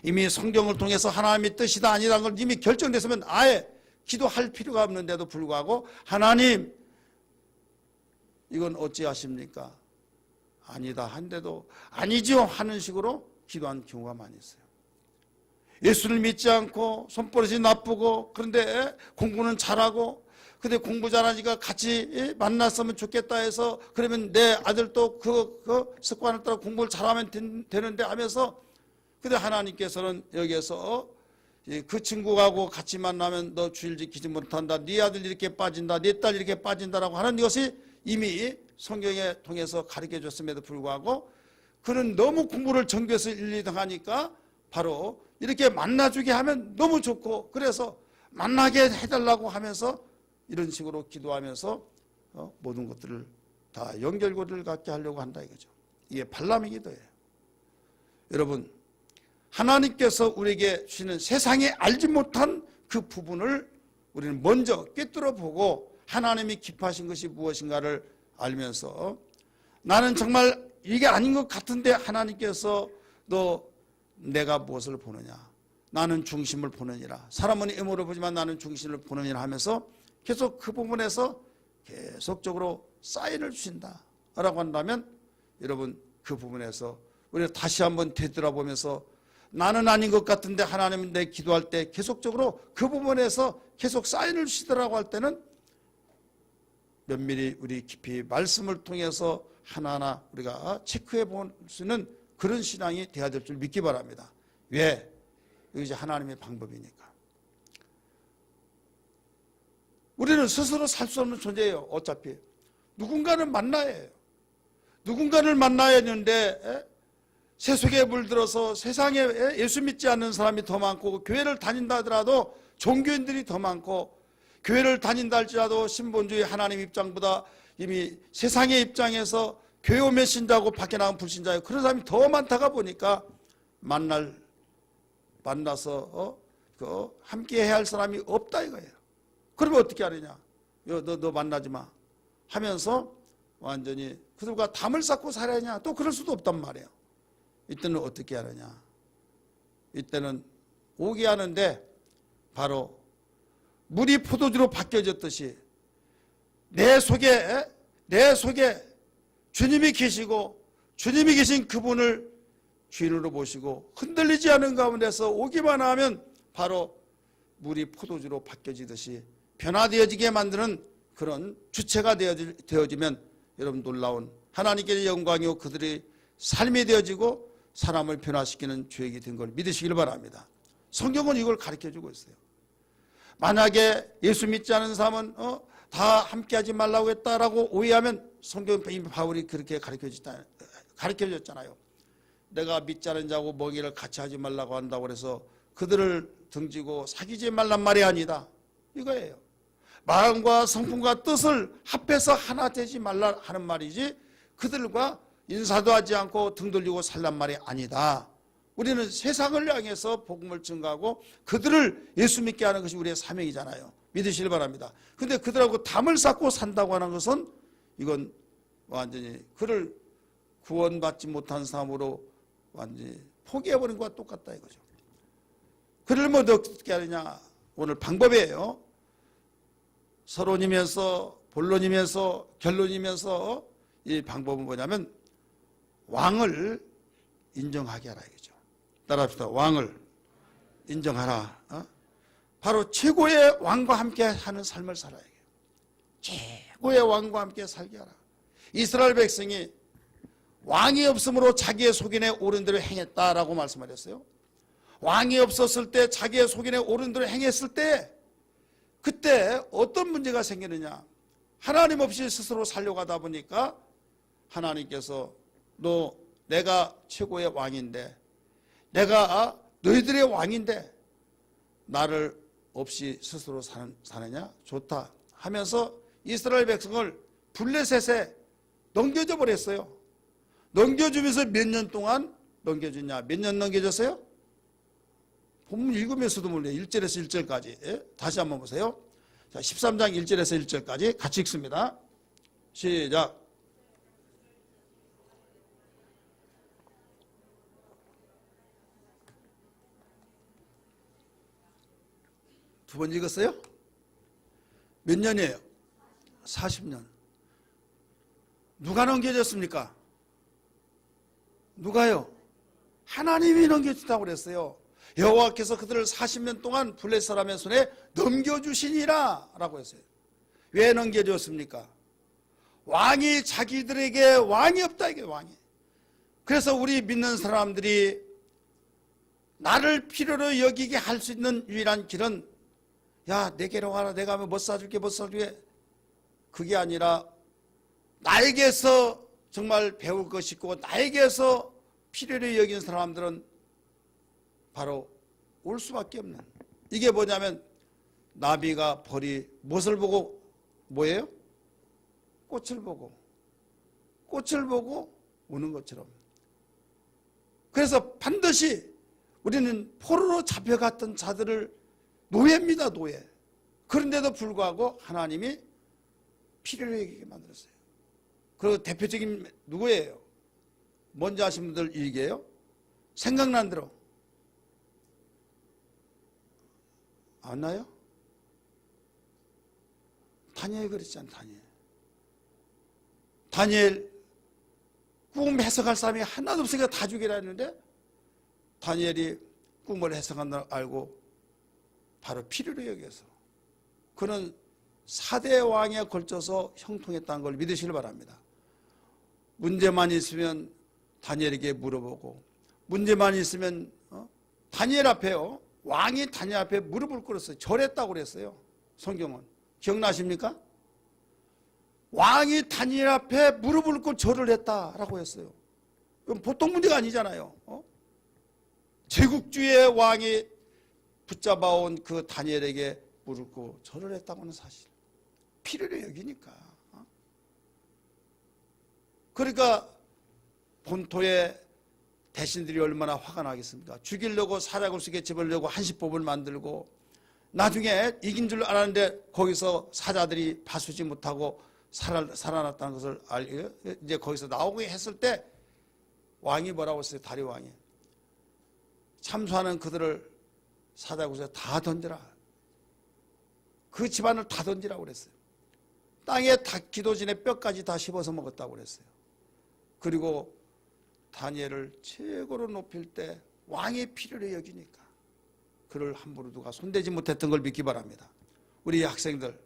이미 성경을 통해서 하나님의 뜻이다 아니라는 걸 이미 결정됐으면 아예 기도할 필요가 없는데도 불구하고 하나님 이건 어찌하십니까? 아니다 한데도 아니죠 하는 식으로 기도한 경우가 많이 있어요. 예수를 믿지 않고 손버릇이 나쁘고 그런데 공부는 잘하고 근데 공부 잘하니까 같이 만났으면 좋겠다 해서 그러면 내 아들도 그 습관을 따라 공부를 잘하면 되는데 하면서 근데 하나님께서는 여기에서 그 친구하고 같이 만나면 너 주일 지키지 못한다. 네 아들 이렇게 빠진다. 네 딸 이렇게 빠진다라고 하는 것이 이미 성경에 통해서 가르쳐 줬음에도 불구하고 그는 너무 공부를 전교에서 1, 2등 하니까 바로 이렇게 만나주게 하면 너무 좋고 그래서 만나게 해달라고 하면서 이런 식으로 기도하면서 모든 것들을 다 연결고리를 갖게 하려고 한다 이거죠. 이게 발람의 기도예요. 여러분, 하나님께서 우리에게 주시는 세상에 알지 못한 그 부분을 우리는 먼저 꿰뚫어 보고 하나님이 기뻐하신 것이 무엇인가를 알면서 나는 정말 이게 아닌 것 같은데 하나님께서 너 내가 무엇을 보느냐, 나는 중심을 보느니라, 사람은 외모를 보지만 나는 중심을 보느니라 하면서 계속 그 부분에서 계속적으로 사인을 주신다라고 한다면 여러분, 그 부분에서 우리가 다시 한번 되돌아보면서 나는 아닌 것 같은데 하나님은 내 기도할 때 계속적으로 그 부분에서 계속 사인을 주시더라고 할 때는 면밀히 우리 깊이 말씀을 통해서 하나하나 우리가 체크해 볼 수 있는 그런 신앙이 되어야 될 줄 믿기 바랍니다. 왜? 이것이 하나님의 방법이니까. 우리는 스스로 살 수 없는 존재예요. 어차피 누군가는 만나야 해요. 누군가를 만나야 하는데 세속에 물들어서 세상에 예수 믿지 않는 사람이 더 많고, 교회를 다닌다 하더라도 종교인들이 더 많고, 교회를 다닌다 할지라도 신본주의 하나님 입장보다 이미 세상의 입장에서 교회 오면 신자고 밖에 나가면 불신자예요. 그런 사람이 더 많다가 보니까 만나서 함께 해야 할 사람이 없다 이거예요. 그러면 어떻게 하느냐? 너 만나지 마 하면서 완전히 그들과 담을 쌓고 살아야냐? 또 그럴 수도 없단 말이에요. 이때는 어떻게 하느냐? 이때는 오게 하는데 바로 물이 포도주로 바뀌어졌듯이 내 속에 주님이 계시고, 주님이 계신 그분을 주인으로 모시고 흔들리지 않은 가운데서 오기만 하면 바로 물이 포도주로 바뀌어지듯이 변화되어지게 만드는 그런 주체가 되어지면 여러분, 놀라운 하나님께 영광이요 그들의 삶이 되어지고 사람을 변화시키는 주역이 된 걸 믿으시길 바랍니다. 성경은 이걸 가르쳐주고 있어요. 만약에 예수 믿지 않은 사람은 다 함께하지 말라고 했다라고 오해하면 성경 이미 바울이 그렇게 가르쳐줬잖아요. 내가 믿지 않은 자하고 먹이를 같이 하지 말라고 한다고 해서 그들을 등지고 사귀지 말란 말이 아니다 이거예요. 마음과 성품과 뜻을 합해서 하나 되지 말라 하는 말이지 그들과 인사도 하지 않고 등 돌리고 살란 말이 아니다. 우리는 세상을 향해서 복음을 증거하고 그들을 예수 믿게 하는 것이 우리의 사명이잖아요. 믿으시길 바랍니다. 근데 그들하고 담을 쌓고 산다고 하는 것은 이건 완전히 그를 구원받지 못한 사람으로 완전히 포기해버린 것과 똑같다 이거죠. 그러면 어떻게 하느냐? 오늘 방법이에요. 서론이면서 본론이면서 결론이면서 이 방법은 뭐냐면 왕을 인정하게 하라 이거죠. 따라합시다. 왕을 인정하라. 바로 최고의 왕과 함께 하는 삶을 살아야 해요. 최고의 왕과 함께 살게 하라. 이스라엘 백성이 왕이 없으므로 자기의 속인에 옳은 대로 행했다라고 말씀하셨어요. 왕이 없었을 때 자기의 속인에 옳은 대로 행했을 때 그때 어떤 문제가 생기느냐? 하나님 없이 스스로 살려고 하다 보니까 하나님께서 내가 최고의 왕인데, 내가 너희들의 왕인데 나를 없이 스스로 사느냐? 좋다 하면서 이스라엘 백성을 블레셋에 넘겨줘 버렸어요. 넘겨주면서 몇 년 동안 넘겨줬냐? 몇 년 넘겨줬어요? 본문 읽으면서도 몰라요. 1절에서 1절까지. 예? 다시 한번 보세요. 자, 13장 1절에서 1절까지 같이 읽습니다. 시작. 두 번 읽었어요? 몇 년이에요? 40년. 누가 넘겨줬습니까? 누가요? 하나님이 넘겨준다고 그랬어요. 여호와께서 그들을 40년 동안 블레셋 사람의 손에 넘겨주시니라 라고 했어요. 왜 넘겨줬습니까? 왕이 자기들에게 왕이 없다 이게 왕이. 그래서 우리 믿는 사람들이 나를 필요로 여기게 할 수 있는 유일한 길은 야 내게로 와라 내가 하면 못 사줄게 못 사줄게 그게 아니라 나에게서 정말 배울 것이 있고 나에게서 필요로 여긴 사람들은 바로 올 수밖에 없는 이게 뭐냐면 나비가 벌이 무엇을 보고 뭐예요? 꽃을 보고 우는 것처럼. 그래서 반드시 우리는 포로로 잡혀갔던 자들을 노예입니다, 노예. 그런데도 불구하고 하나님이 필요로 여기게 만들었어요. 그리고 대표적인 누구예요? 뭔지 아시는 분들 얘기해요? 생각난 대로. 안 나요? 다니엘 그랬잖아요, 다니엘. 다니엘 꿈 해석할 사람이 하나도 없으니까 다 죽이라 했는데 다니엘이 꿈을 해석한다고 알고 바로 필요로 여겨서 그는 4대 왕에 걸쳐서 형통했다는 걸 믿으시길 바랍니다. 문제만 있으면 다니엘에게 물어보고 문제만 있으면 다니엘 앞에요. 왕이 다니엘 앞에 무릎을 꿇었어요. 절했다고 그랬어요. 성경은. 기억나십니까? 왕이 다니엘 앞에 무릎을 꿇고 절을 했다라고 했어요. 이건 보통 문제가 아니잖아요. 제국주의 왕이 붙잡아온 그 다니엘에게 무릎 꿇고 절을 했다고 하는 사실. 필요로 여기니까. 그러니까 본토의 대신들이 얼마나 화가 나겠습니까? 죽이려고 사략을 쓰게 집으려고 한시법을 만들고 나중에 이긴 줄 알았는데 거기서 사자들이 봐주지 못하고 살아났다는 것을 이제 거기서 나오게 했을 때 왕이 뭐라고 했어요? 다리 왕이 참수하는 그들을 사자굴에 다 던져라. 그 집안을 다 던지라고 그랬어요. 땅에 기도진의 뼈까지 다 씹어서 먹었다고 그랬어요. 그리고 다니엘을 최고로 높일 때 왕의 필요를 여기니까 그를 함부로 누가 손대지 못했던 걸 믿기 바랍니다. 우리 학생들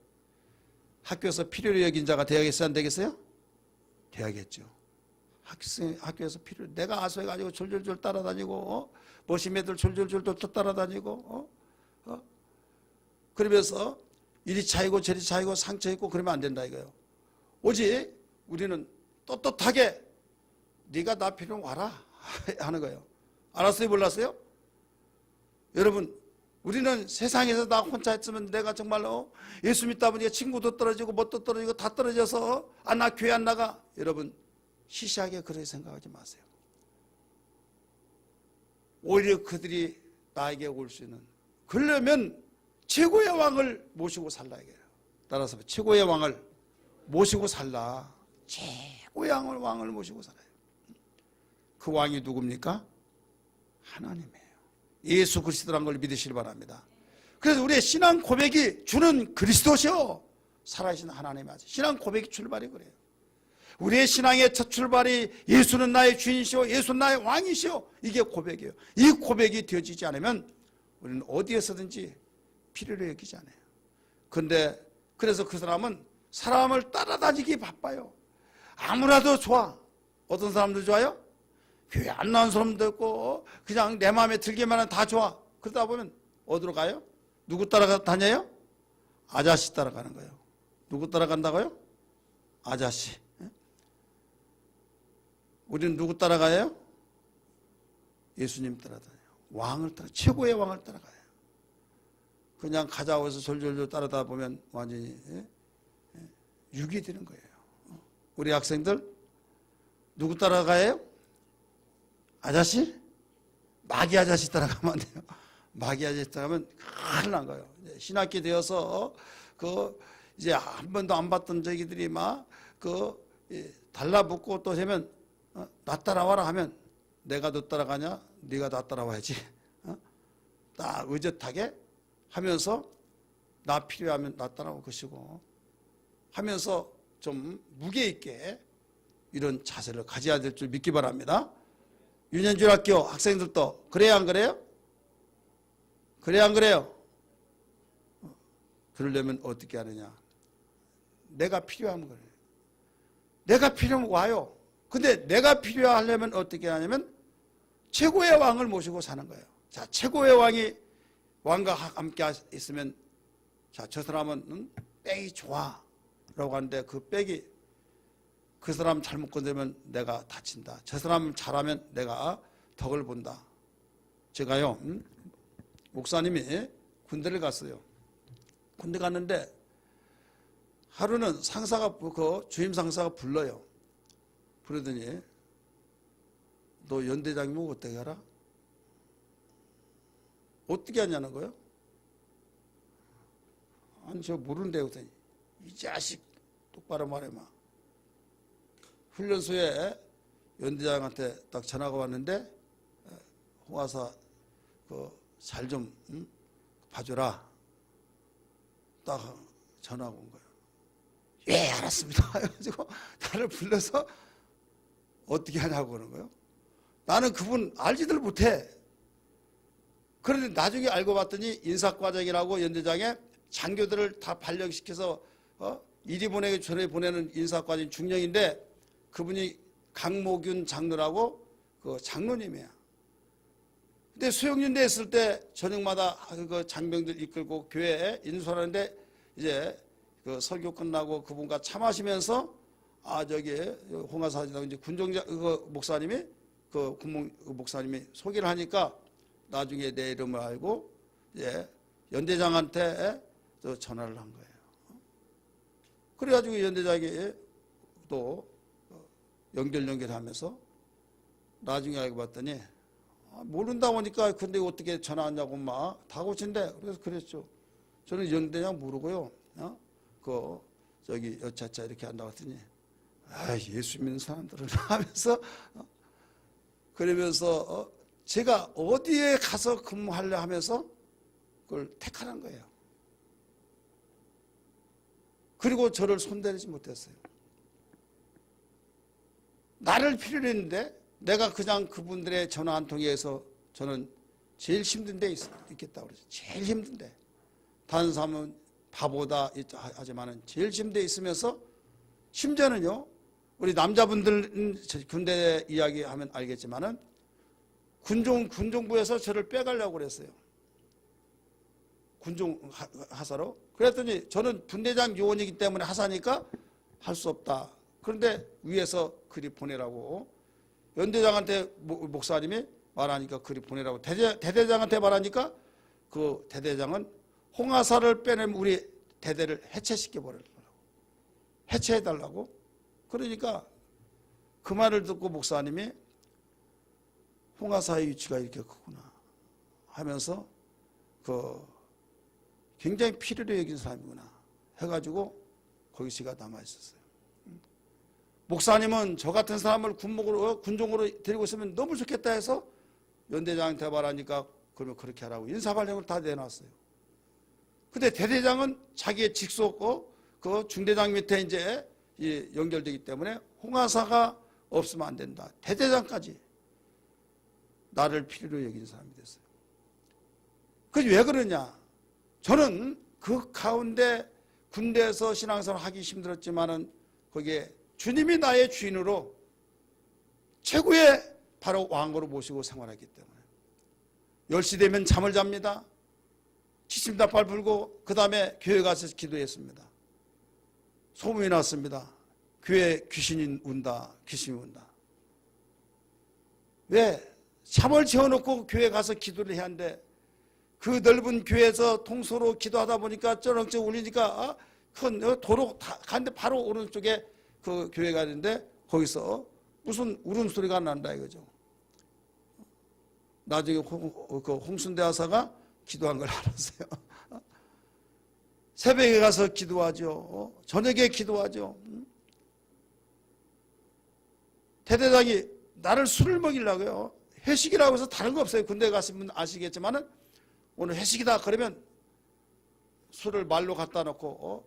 학교에서 필요로 여긴 자가 되야겠어요? 안 되겠어요? 돼야겠죠. 학교에서 내가 아소해가지고 졸졸졸 따라다니고 머시매들 졸졸졸 따라다니고 그러면서 이리 차이고 저리 차이고 상처 있고 그러면 안 된다 이거예요. 오직 우리는 떳떳하게 네가 나 필요면 와라 하는 거예요. 알았어요? 몰랐어요? 여러분 우리는 세상에서 나 혼자 있으면 내가 정말로 예수 믿다 보니까 친구도 떨어지고 뭣도 떨어지고 다 떨어져서 나 교회 안 나가. 여러분 시시하게 그렇게 생각하지 마세요. 오히려 그들이 나에게 올 수 있는 그러려면 최고의 왕을 모시고 살라 이거예요. 따라서 최고의 왕을 모시고 살라. 최고의 왕을 모시고 살아요. 그 왕이 누굽니까? 하나님이에요. 예수 그리스도라는 걸 믿으시길 바랍니다. 그래서 우리의 신앙 고백이 주는 그리스도시요 살아계신 하나님이 하죠. 신앙 고백이 출발이 그래요. 우리의 신앙의 첫 출발이 예수는 나의 주인이시오 예수는 나의 왕이시오 이게 고백이에요. 이 고백이 되어지지 않으면 우리는 어디에서든지 필요로 여기지 않아요. 근데 그래서 그 사람은 사람을 따라다니기 바빠요. 아무라도 좋아. 어떤 사람도 좋아요? 교회 안 나온 사람도 있고 그냥 내 마음에 들기만 하면 다 좋아. 그러다 보면 어디로 가요? 누구 따라다녀요? 아저씨 따라가는 거예요. 누구 따라간다고요? 아저씨. 우리는 누구 따라가요? 예수님 따라다녀요. 왕을 따라 최고의 왕을 따라가요. 그냥 가자고해서 졸졸졸 따라다 보면 완전히 육이 되는 거예요. 우리 학생들 누구 따라가요? 아저씨? 마귀 아저씨 따라가면 안 돼요. 마귀 아저씨 따라가면 큰일 난 거예요. 신학기 되어서 이제 한 번도 안 봤던 저기들이 막 달라붙고 또 되면 나 따라와라 하면 내가 너 따라가냐? 네가 나 따라와야지. 딱 의젓하게 하면서 나 필요하면 나 따라올 것이고 하면서 좀 무게 있게 이런 자세를 가져야 될 줄 믿기 바랍니다. 유년중학교 학생들도 그래야 안 그래요? 그래야 안 그래요? 그러려면 어떻게 하느냐? 내가 필요하면 그래요. 내가 필요하면 와요. 근데 내가 필요하려면 어떻게 하냐면 최고의 왕을 모시고 사는 거예요. 자, 최고의 왕이 왕과 함께 있으면 자, 저 사람은 백이 좋아 라고 하는데 그 백이 그 사람 잘못 건드리면 내가 다친다. 저 사람 잘하면 내가 덕을 본다. 제가요 목사님이 군대를 갔어요. 군대 갔는데 하루는 상사가 그 주임 상사가 불러요. 그러더니 너 연대장이면 어떻게 알아? 어떻게 하냐는 거예요? 아니 저 모르는데 그랬더니 이 자식 똑바로 말해봐. 훈련소에 연대장한테 딱 전화가 왔는데 홍하사 잘 좀 봐줘라. 딱 전화가 온 거예요. 예 알았습니다. 해가지고 나를 불러서 어떻게 하냐고 그러는 거예요. 나는 그분 알지들 못해. 그런데 나중에 알고 봤더니 인사과장이라고 연대장에 장교들을 다 발령시켜서 이리 보내고 저리 보내는 인사과장 중령인데 그분이 강모균 장로라고 그 장로님이야. 근데 수용연대 했을 때 저녁마다 그 장병들 이끌고 교회에 인솔하는데 이제 그 설교 끝나고 그분과 차 마시면서 저기 홍하사지라고 이제 군종장 그 목사님이 그 군목 목사님이 소개를 하니까 나중에 내 이름을 알고 이제 연대장한테 전화를 한 거예요. 그래가지고 연대장이 또 연결하면서 나중에 알고 봤더니 모른다고 하니까 근데 어떻게 전화하냐고 막 다 고친대. 그래서 그랬죠. 저는 연대장 모르고요. 저기 여차차 이렇게 한다고 했더니 예수 믿는 사람들은 하면서 그러면서 제가 어디에 가서 근무하려 하면서 그걸 택하는 거예요. 그리고 저를 손대지 못했어요. 나를 필요로 했는데 내가 그냥 그분들의 전화 한 통해서 저는 제일 힘든 데 있겠다고 그러죠. 제일 힘든데. 다른 사람은 바보다 하지만은 제일 힘든 데 있으면서 심지어는요. 우리 남자분들은 군대 이야기하면 알겠지만은 군종부에서 저를 빼가려고 그랬어요. 군종 하사로. 그랬더니 저는 분대장 요원이기 때문에 하사니까 할 수 없다. 그런데 위에서 그리 보내라고 연대장한테 목사님이 말하니까 그리 보내라고 대대장한테 말하니까 그 대대장은 홍하사를 빼내면 우리 대대를 해체시켜버리려고 해체해달라고. 그러니까 그 말을 듣고 목사님이 홍하사의 위치가 이렇게 크구나 하면서 굉장히 필요로 여긴 사람이구나 해가지고 거기 제가 남아있었어요. 목사님은 저 같은 사람을 군종으로 데리고 있으면 너무 좋겠다 해서 연대장한테 말하니까 그러면 그렇게 하라고 인사발령을 다 내놨어요. 근데 대대장은 자기의 직속 그 중대장 밑에 이제 연결되기 때문에 홍하사가 없으면 안 된다. 대대장까지 나를 필요로 여긴 사람이 됐어요. 그게 왜 그러냐? 저는 그 가운데 군대에서 신앙생활 하기 힘들었지만은 거기에 주님이 나의 주인으로 최고의 바로 왕으로 모시고 생활하기 때문에 10시 되면 잠을 잡니다. 기침다발 불고 그 다음에 교회 가서 기도했습니다. 소문이 났습니다. 교회 귀신이 운다. 귀신이 운다. 왜? 잠을 재워놓고 교회 가서 기도를 해야 하는데 그 넓은 교회에서 통소로 기도하다 보니까 쩌렁쩌렁 울리니까 큰 도로 가는데 바로 오른쪽에 그 교회가 있는데 거기서 무슨 울음소리가 난다 이거죠. 나중에 홍순대 하사가 기도한 걸 알았어요. 새벽에 가서 기도하죠. 저녁에 기도하죠. 대대장이 나를 술을 먹이려고요. 회식이라고 해서 다른 거 없어요. 군대 가시면 아시겠지만은 오늘 회식이다 그러면 술을 말로 갖다 놓고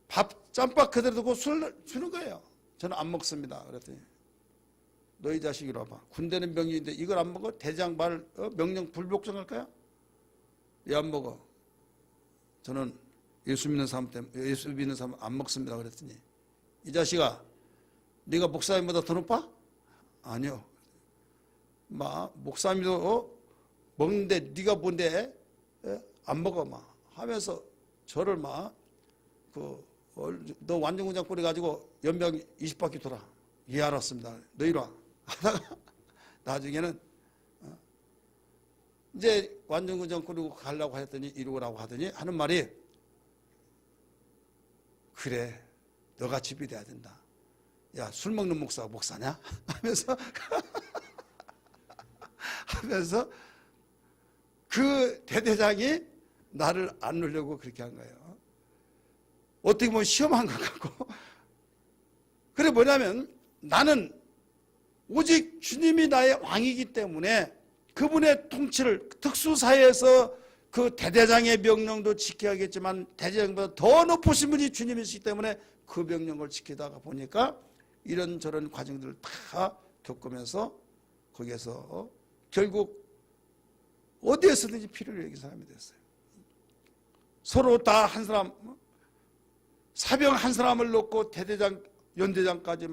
밥 짬밥 그대로 두고 술 주는 거예요. 저는 안 먹습니다. 그랬더니 너희 자식 이리 와봐. 군대는 명령인데 이걸 안 먹어? 대장 말 명령 불복종할 거야? 왜 안 먹어? 저는 예수 믿는 사람 때문에 예수 믿는 사람 안 먹습니다. 그랬더니 이 자식아 네가 목사님보다 더 높아? 아니요. 목사님도 먹는데 네가 뭔데 안 먹어 하면서 저를 너 완전군장 뿌려가지고 연병 20바퀴 돌아. 예 알았습니다. 너 이리 와. 하다가 나중에는 이제 완전군장 꾸리고 가려고 했더니 이리 오라고 하더니 하는 말이 그래, 너가 집이 돼야 된다. 야, 술 먹는 목사가 목사냐? 하면서 그 대대장이 나를 안 누려고 그렇게 한 거예요. 어떻게 보면 시험한 것 같고. 그래, 뭐냐면 나는 오직 주님이 나의 왕이기 때문에 그분의 통치를, 특수사회에서 그 대대장의 명령도 지켜야겠지만 대대장보다 더 높으신 분이 주님이시기 때문에 그 명령을 지키다가 보니까 이런저런 과정들을 다 겪으면서 거기에서 결국 어디에서든지 필요를 여긴 사람이 됐어요. 서로 다 한 사람, 사병 한 사람을 놓고 대대장, 연대장까지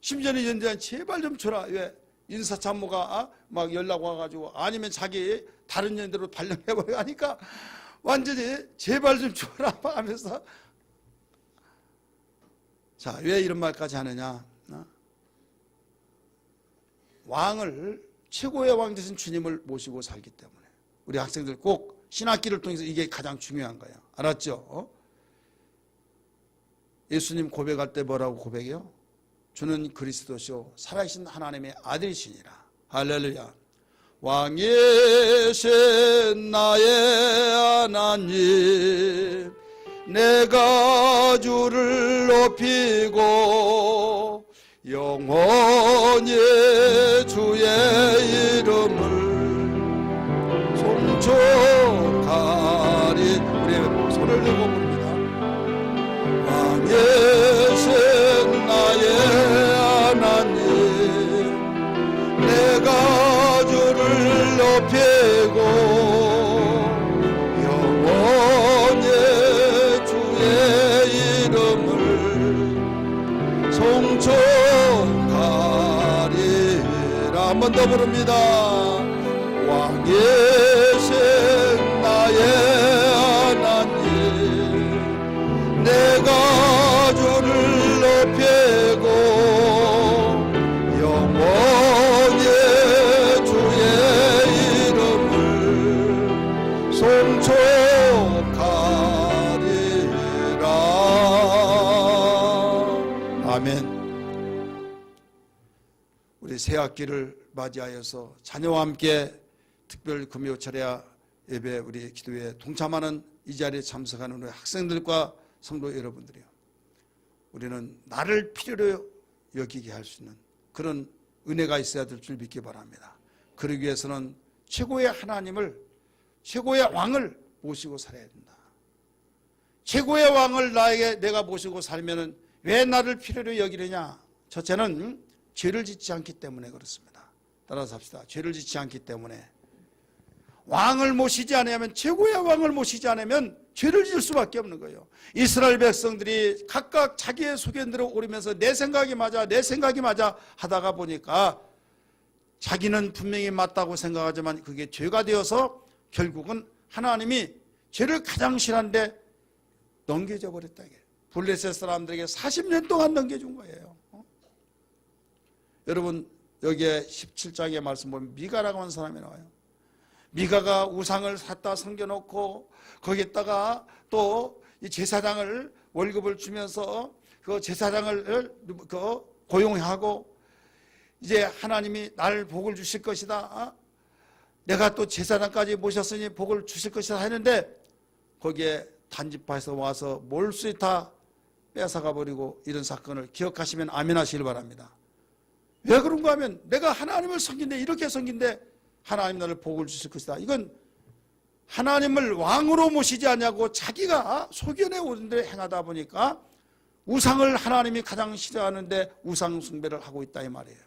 심지어는 연대장 제발 좀 줘라. 왜? 인사참모가 막 연락 와가지고 아니면 자기 다른 연대로 발령해버려 하니까 완전히 제발 좀 줘라 하면서. 자, 왜 이런 말까지 하느냐? 왕을, 최고의 왕 되신 주님을 모시고 살기 때문에 우리 학생들 꼭 신학기를 통해서 이게 가장 중요한 거예요. 알았죠? 예수님 고백할 때 뭐라고 고백해요? 주는 그리스도시요 살아계신 하나님의 아들이시니라. 할렐루야. 왕이신 나의 하나님, 내가 주를 높이고 영원히 주의 이름을 송축하리. 우리 손을 들고 부릅니다. 왕이신 나의 하나님, 내가 주를 높이고 영원히 주의 이름을 송축하리라. 한 번 더 부릅니다. 왕이신 나의 하나님, 내가 주를 높이고 영원히 주의 이름을 송축하리라. 아멘. 우리 새 학기를 맞이하여서 자녀와 함께 특별 금요 철야 예배 우리 기도에 동참하는 이 자리에 참석하는 우리 학생들과 성도 여러분들이요, 우리는 나를 필요로 여기게 할 수 있는 그런 은혜가 있어야 될 줄 믿기 바랍니다. 그러기 위해서는 최고의 하나님을, 최고의 왕을 모시고 살아야 된다. 최고의 왕을 내가 모시고 살면은 왜 나를 필요로 여기느냐? 첫째는 죄를 짓지 않기 때문에 그렇습니다. 따라서 합시다. 죄를 짓지 않기 때문에. 왕을 모시지 않으면, 최고의 왕을 모시지 않으면 죄를 지을 수밖에 없는 거예요. 이스라엘 백성들이 각각 자기의 소견대로 오르면서 내 생각이 맞아, 내 생각이 맞아 하다가 보니까 자기는 분명히 맞다고 생각하지만 그게 죄가 되어서 결국은 하나님이 죄를 가장 싫어하는데 넘겨져 버렸다. 블레셋 사람들에게 40년 동안 넘겨준 거예요. 여러분, 여기에 17장의 말씀 보면 미가라고 하는 사람이 나와요. 미가가 우상을 샀다 섬겨놓고 거기에다가 또 이 제사장을 월급을 주면서 그 제사장을 고용하고 이제 하나님이 날 복을 주실 것이다. 내가 또 제사장까지 모셨으니 복을 주실 것이다 했는데 거기에 단지파에서 와서 몰수히 다 뺏어가 버리고 이런 사건을 기억하시면 아멘 하시길 바랍니다. 왜 그런가 하면 내가 하나님을 섬긴데, 이렇게 섬긴데 하나님 나를 복을 주실 것이다. 이건 하나님을 왕으로 모시지 않냐고 자기가 소견에 오는 대로 행하다 보니까 우상을 하나님이 가장 싫어하는데 우상 숭배를 하고 있다 이 말이에요.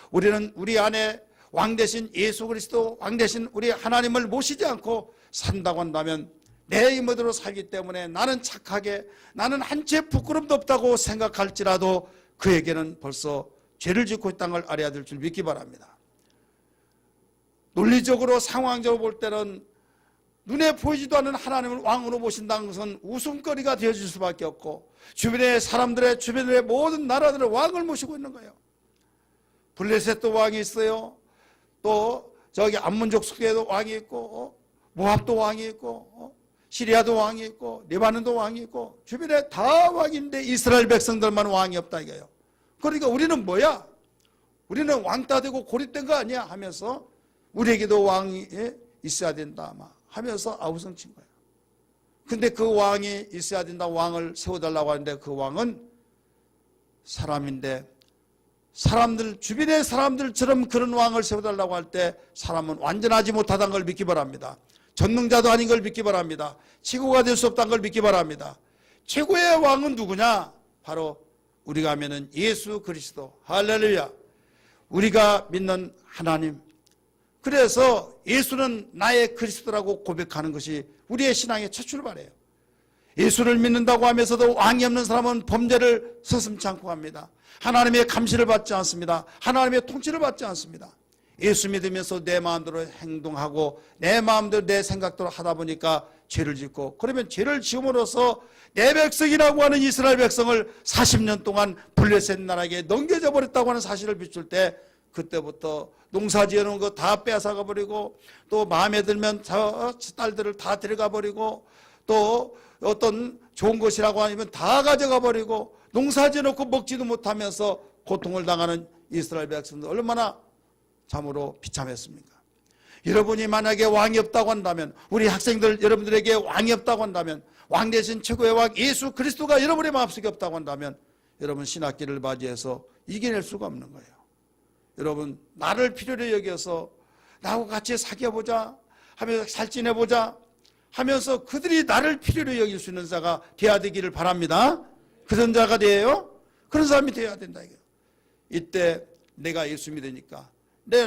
우리는 우리 안에 왕 대신 예수 그리스도, 왕 대신 우리 하나님을 모시지 않고 산다고 한다면 내 힘으로 살기 때문에 나는 착하게, 나는 한 채 부끄럼도 없다고 생각할지라도 그에게는 벌써 죄를 짓고 있다는 걸 알아야 될 줄 믿기 바랍니다. 논리적으로 상황적으로 볼 때는 눈에 보이지도 않는 하나님을 왕으로 모신다는 것은 웃음거리가 되어질 수밖에 없고 주변의 사람들의, 주변의 모든 나라들의 왕을 모시고 있는 거예요. 블레셋도 왕이 있어요. 또 저기 암몬족 속에도 왕이 있고 모압도 왕이 있고 시리아도 왕이 있고 레바논도 왕이 있고 주변에 다 왕인데 이스라엘 백성들만 왕이 없다 이거예요. 그러니까 우리는 뭐야? 우리는 왕따 되고 고립된 거 아니야 하면서 우리에게도 왕이 있어야 된다 하면서 아우성친 거예요. 근데 그 왕이 있어야 된다, 왕을 세워달라고 하는데 그 왕은 사람인데 사람들, 주변의 사람들처럼 그런 왕을 세워달라고 할 때 사람은 완전하지 못하다는 걸 믿기 바랍니다. 전능자도 아닌 걸 믿기 바랍니다. 최고가 될 수 없다는 걸 믿기 바랍니다. 최고의 왕은 누구냐? 바로 우리가 믿는 예수 그리스도. 할렐루야. 우리가 믿는 하나님. 그래서 예수는 나의 그리스도라고 고백하는 것이 우리의 신앙의 첫 출발이에요. 예수를 믿는다고 하면서도 왕이 없는 사람은 범죄를 서슴지 않고 합니다. 하나님의 감시를 받지 않습니다. 하나님의 통치를 받지 않습니다. 예수 믿으면서 내 마음대로 행동하고 내 마음대로 내 생각대로 하다 보니까 죄를 짓고, 그러면 죄를 지음으로써 내 백성이라고 하는 이스라엘 백성을 40년 동안 블레셋 나라에게 넘겨져 버렸다고 하는 사실을 비출 때, 그때부터 농사 지어놓은 거 다 빼앗아가 버리고, 또 마음에 들면 딸들을 다 데려가 버리고, 또 어떤 좋은 것이라고 하면 다 가져가 버리고, 농사 지어놓고 먹지도 못하면서 고통을 당하는 이스라엘 백성들 얼마나 참으로 비참했습니까? 여러분이 만약에 왕이 없다고 한다면, 우리 학생들 여러분들에게 왕이 없다고 한다면, 왕 대신 최고의 왕 예수 그리스도가 여러분의 마음속에 없다고 한다면 여러분 신학기를 맞이해서 이겨낼 수가 없는 거예요. 여러분, 나를 필요로 여겨서 나하고 같이 사귀어보자 하면서 잘 지내보자 하면서 그들이 나를 필요로 여길 수 있는 자가 되어야 되기를 바랍니다. 그런 자가 돼요? 그런 사람이 되어야 된다 이거예요. 이때 내가 예수 믿으니까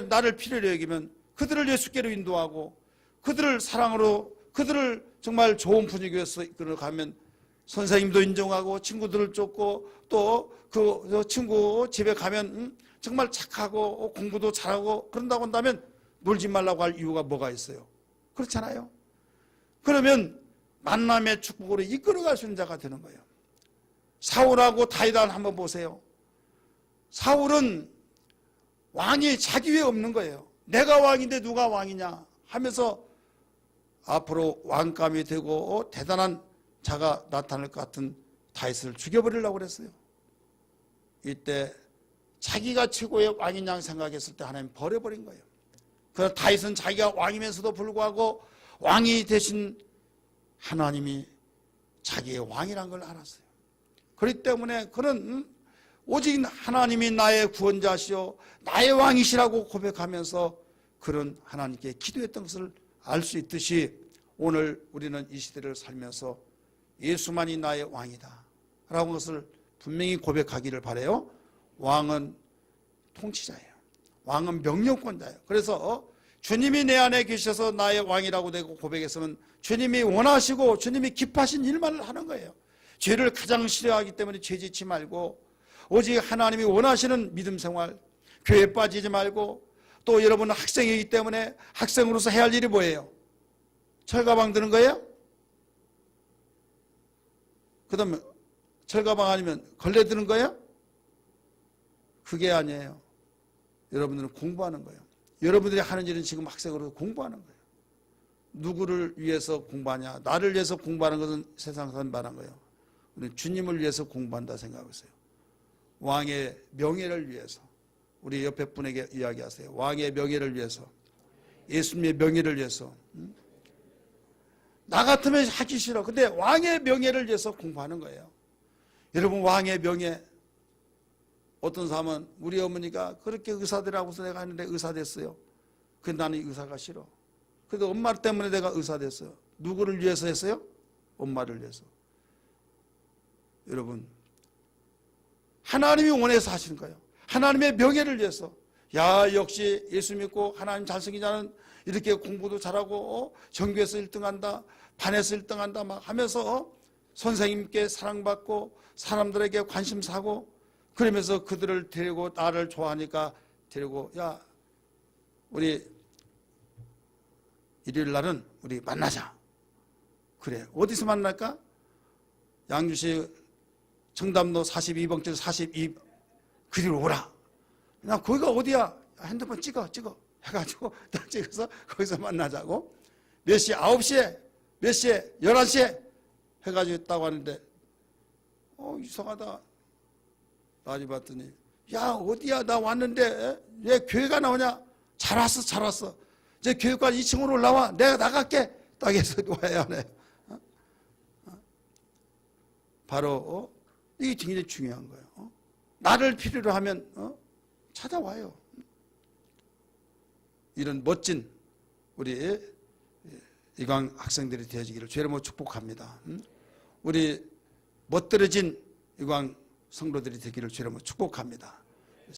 나를 필요로 여기면 그들을 예수께로 인도하고 그들을 사랑으로, 그들을 정말 좋은 분위기에서 이끌어가면 선생님도 인정하고 친구들을 쫓고 또 그 친구 집에 가면 정말 착하고 공부도 잘하고 그런다고 한다면 놀지 말라고 할 이유가 뭐가 있어요? 그렇잖아요. 그러면 만남의 축복으로 이끌어갈 수 있는 자가 되는 거예요. 사울하고 다윗을 한번 보세요. 사울은 왕이 자기 위에 없는 거예요. 내가 왕인데 누가 왕이냐 하면서 앞으로 왕감이 되고 대단한 자가 나타날 것 같은 다윗을 죽여버리려고 그랬어요. 이때 자기가 최고의 왕이냐 생각했을 때 하나님 버려버린 거예요. 그래서 다윗은 자기가 왕이면서도 불구하고 왕이 되신 하나님이 자기의 왕이란 걸 알았어요. 그렇기 때문에 그는 오직 하나님이 나의 구원자시오 나의 왕이시라고 고백하면서 그런 하나님께 기도했던 것을 알 수 있듯이 오늘 우리는 이 시대를 살면서 예수만이 나의 왕이다 라고 것을 분명히 고백하기를 바라요. 왕은 통치자예요. 왕은 명령권자예요. 그래서 주님이 내 안에 계셔서 나의 왕이라고 되고 고백해서는 주님이 원하시고 주님이 기뻐하신 일만 하는 거예요. 죄를 가장 싫어하기 때문에 죄 짓지 말고 오직 하나님이 원하시는 믿음 생활, 교회에 빠지지 말고, 또 여러분은 학생이기 때문에 학생으로서 해야 할 일이 뭐예요? 철가방 드는 거예요? 그 다음에 철가방 아니면 걸레 드는 거예요? 그게 아니에요. 여러분들은 공부하는 거예요. 여러분들이 하는 일은 지금 학생으로서 공부하는 거예요. 누구를 위해서 공부하냐? 나를 위해서 공부하는 것은 세상 사람 말한 거예요. 우리는 주님을 위해서 공부한다 생각하세요. 왕의 명예를 위해서. 우리 옆에 분에게 이야기하세요. 왕의 명예를 위해서, 예수님의 명예를 위해서. 나 같으면 하기 싫어. 근데 왕의 명예를 위해서 공부하는 거예요. 여러분, 왕의 명예. 어떤 사람은 우리 어머니가 그렇게 의사되라고서 내가 하는데 의사 됐어요. 근데 나는 의사가 싫어. 그래도 엄마 때문에 내가 의사 됐어요. 누구를 위해서 했어요? 엄마를 위해서. 여러분, 하나님이 원해서 하시는 거예요. 하나님의 명예를 위해서. 야, 역시 예수 믿고 하나님 잘생긴 자는 이렇게 공부도 잘하고 전교에서 1등한다, 반에서 1등한다 막 하면서 선생님께 사랑받고 사람들에게 관심사고, 그러면서 그들을 데리고 나를 좋아하니까 데리고, 야, 우리 일요일 날은 우리 만나자. 그래. 어디서 만날까? 양주시 청담로 42번길 42 그리로 오라. 나 거기가 어디야? 핸드폰 찍어 해가지고 딱 찍어서 거기서 만나자고. 몇 시? 9시에 몇 시에? 11시에? 해가지고 있다고 하는데 이상하다. 나중에 봤더니 야 어디야 나 왔는데 왜 교회가 나오냐? 잘 왔어 잘 왔어. 이제 교회관 2층으로 올라와. 내가 나갈게. 딱 해서 와야 하네. 바로 이게 굉장히 중요한 거예요. 나를 필요로 하면 찾아와요. 이런 멋진 우리 이광 학생들이 되어지기를 주의 이름으로 축복합니다. 우리 멋들어진 이광 성도들이 되기를 주의 이름으로 축복합니다.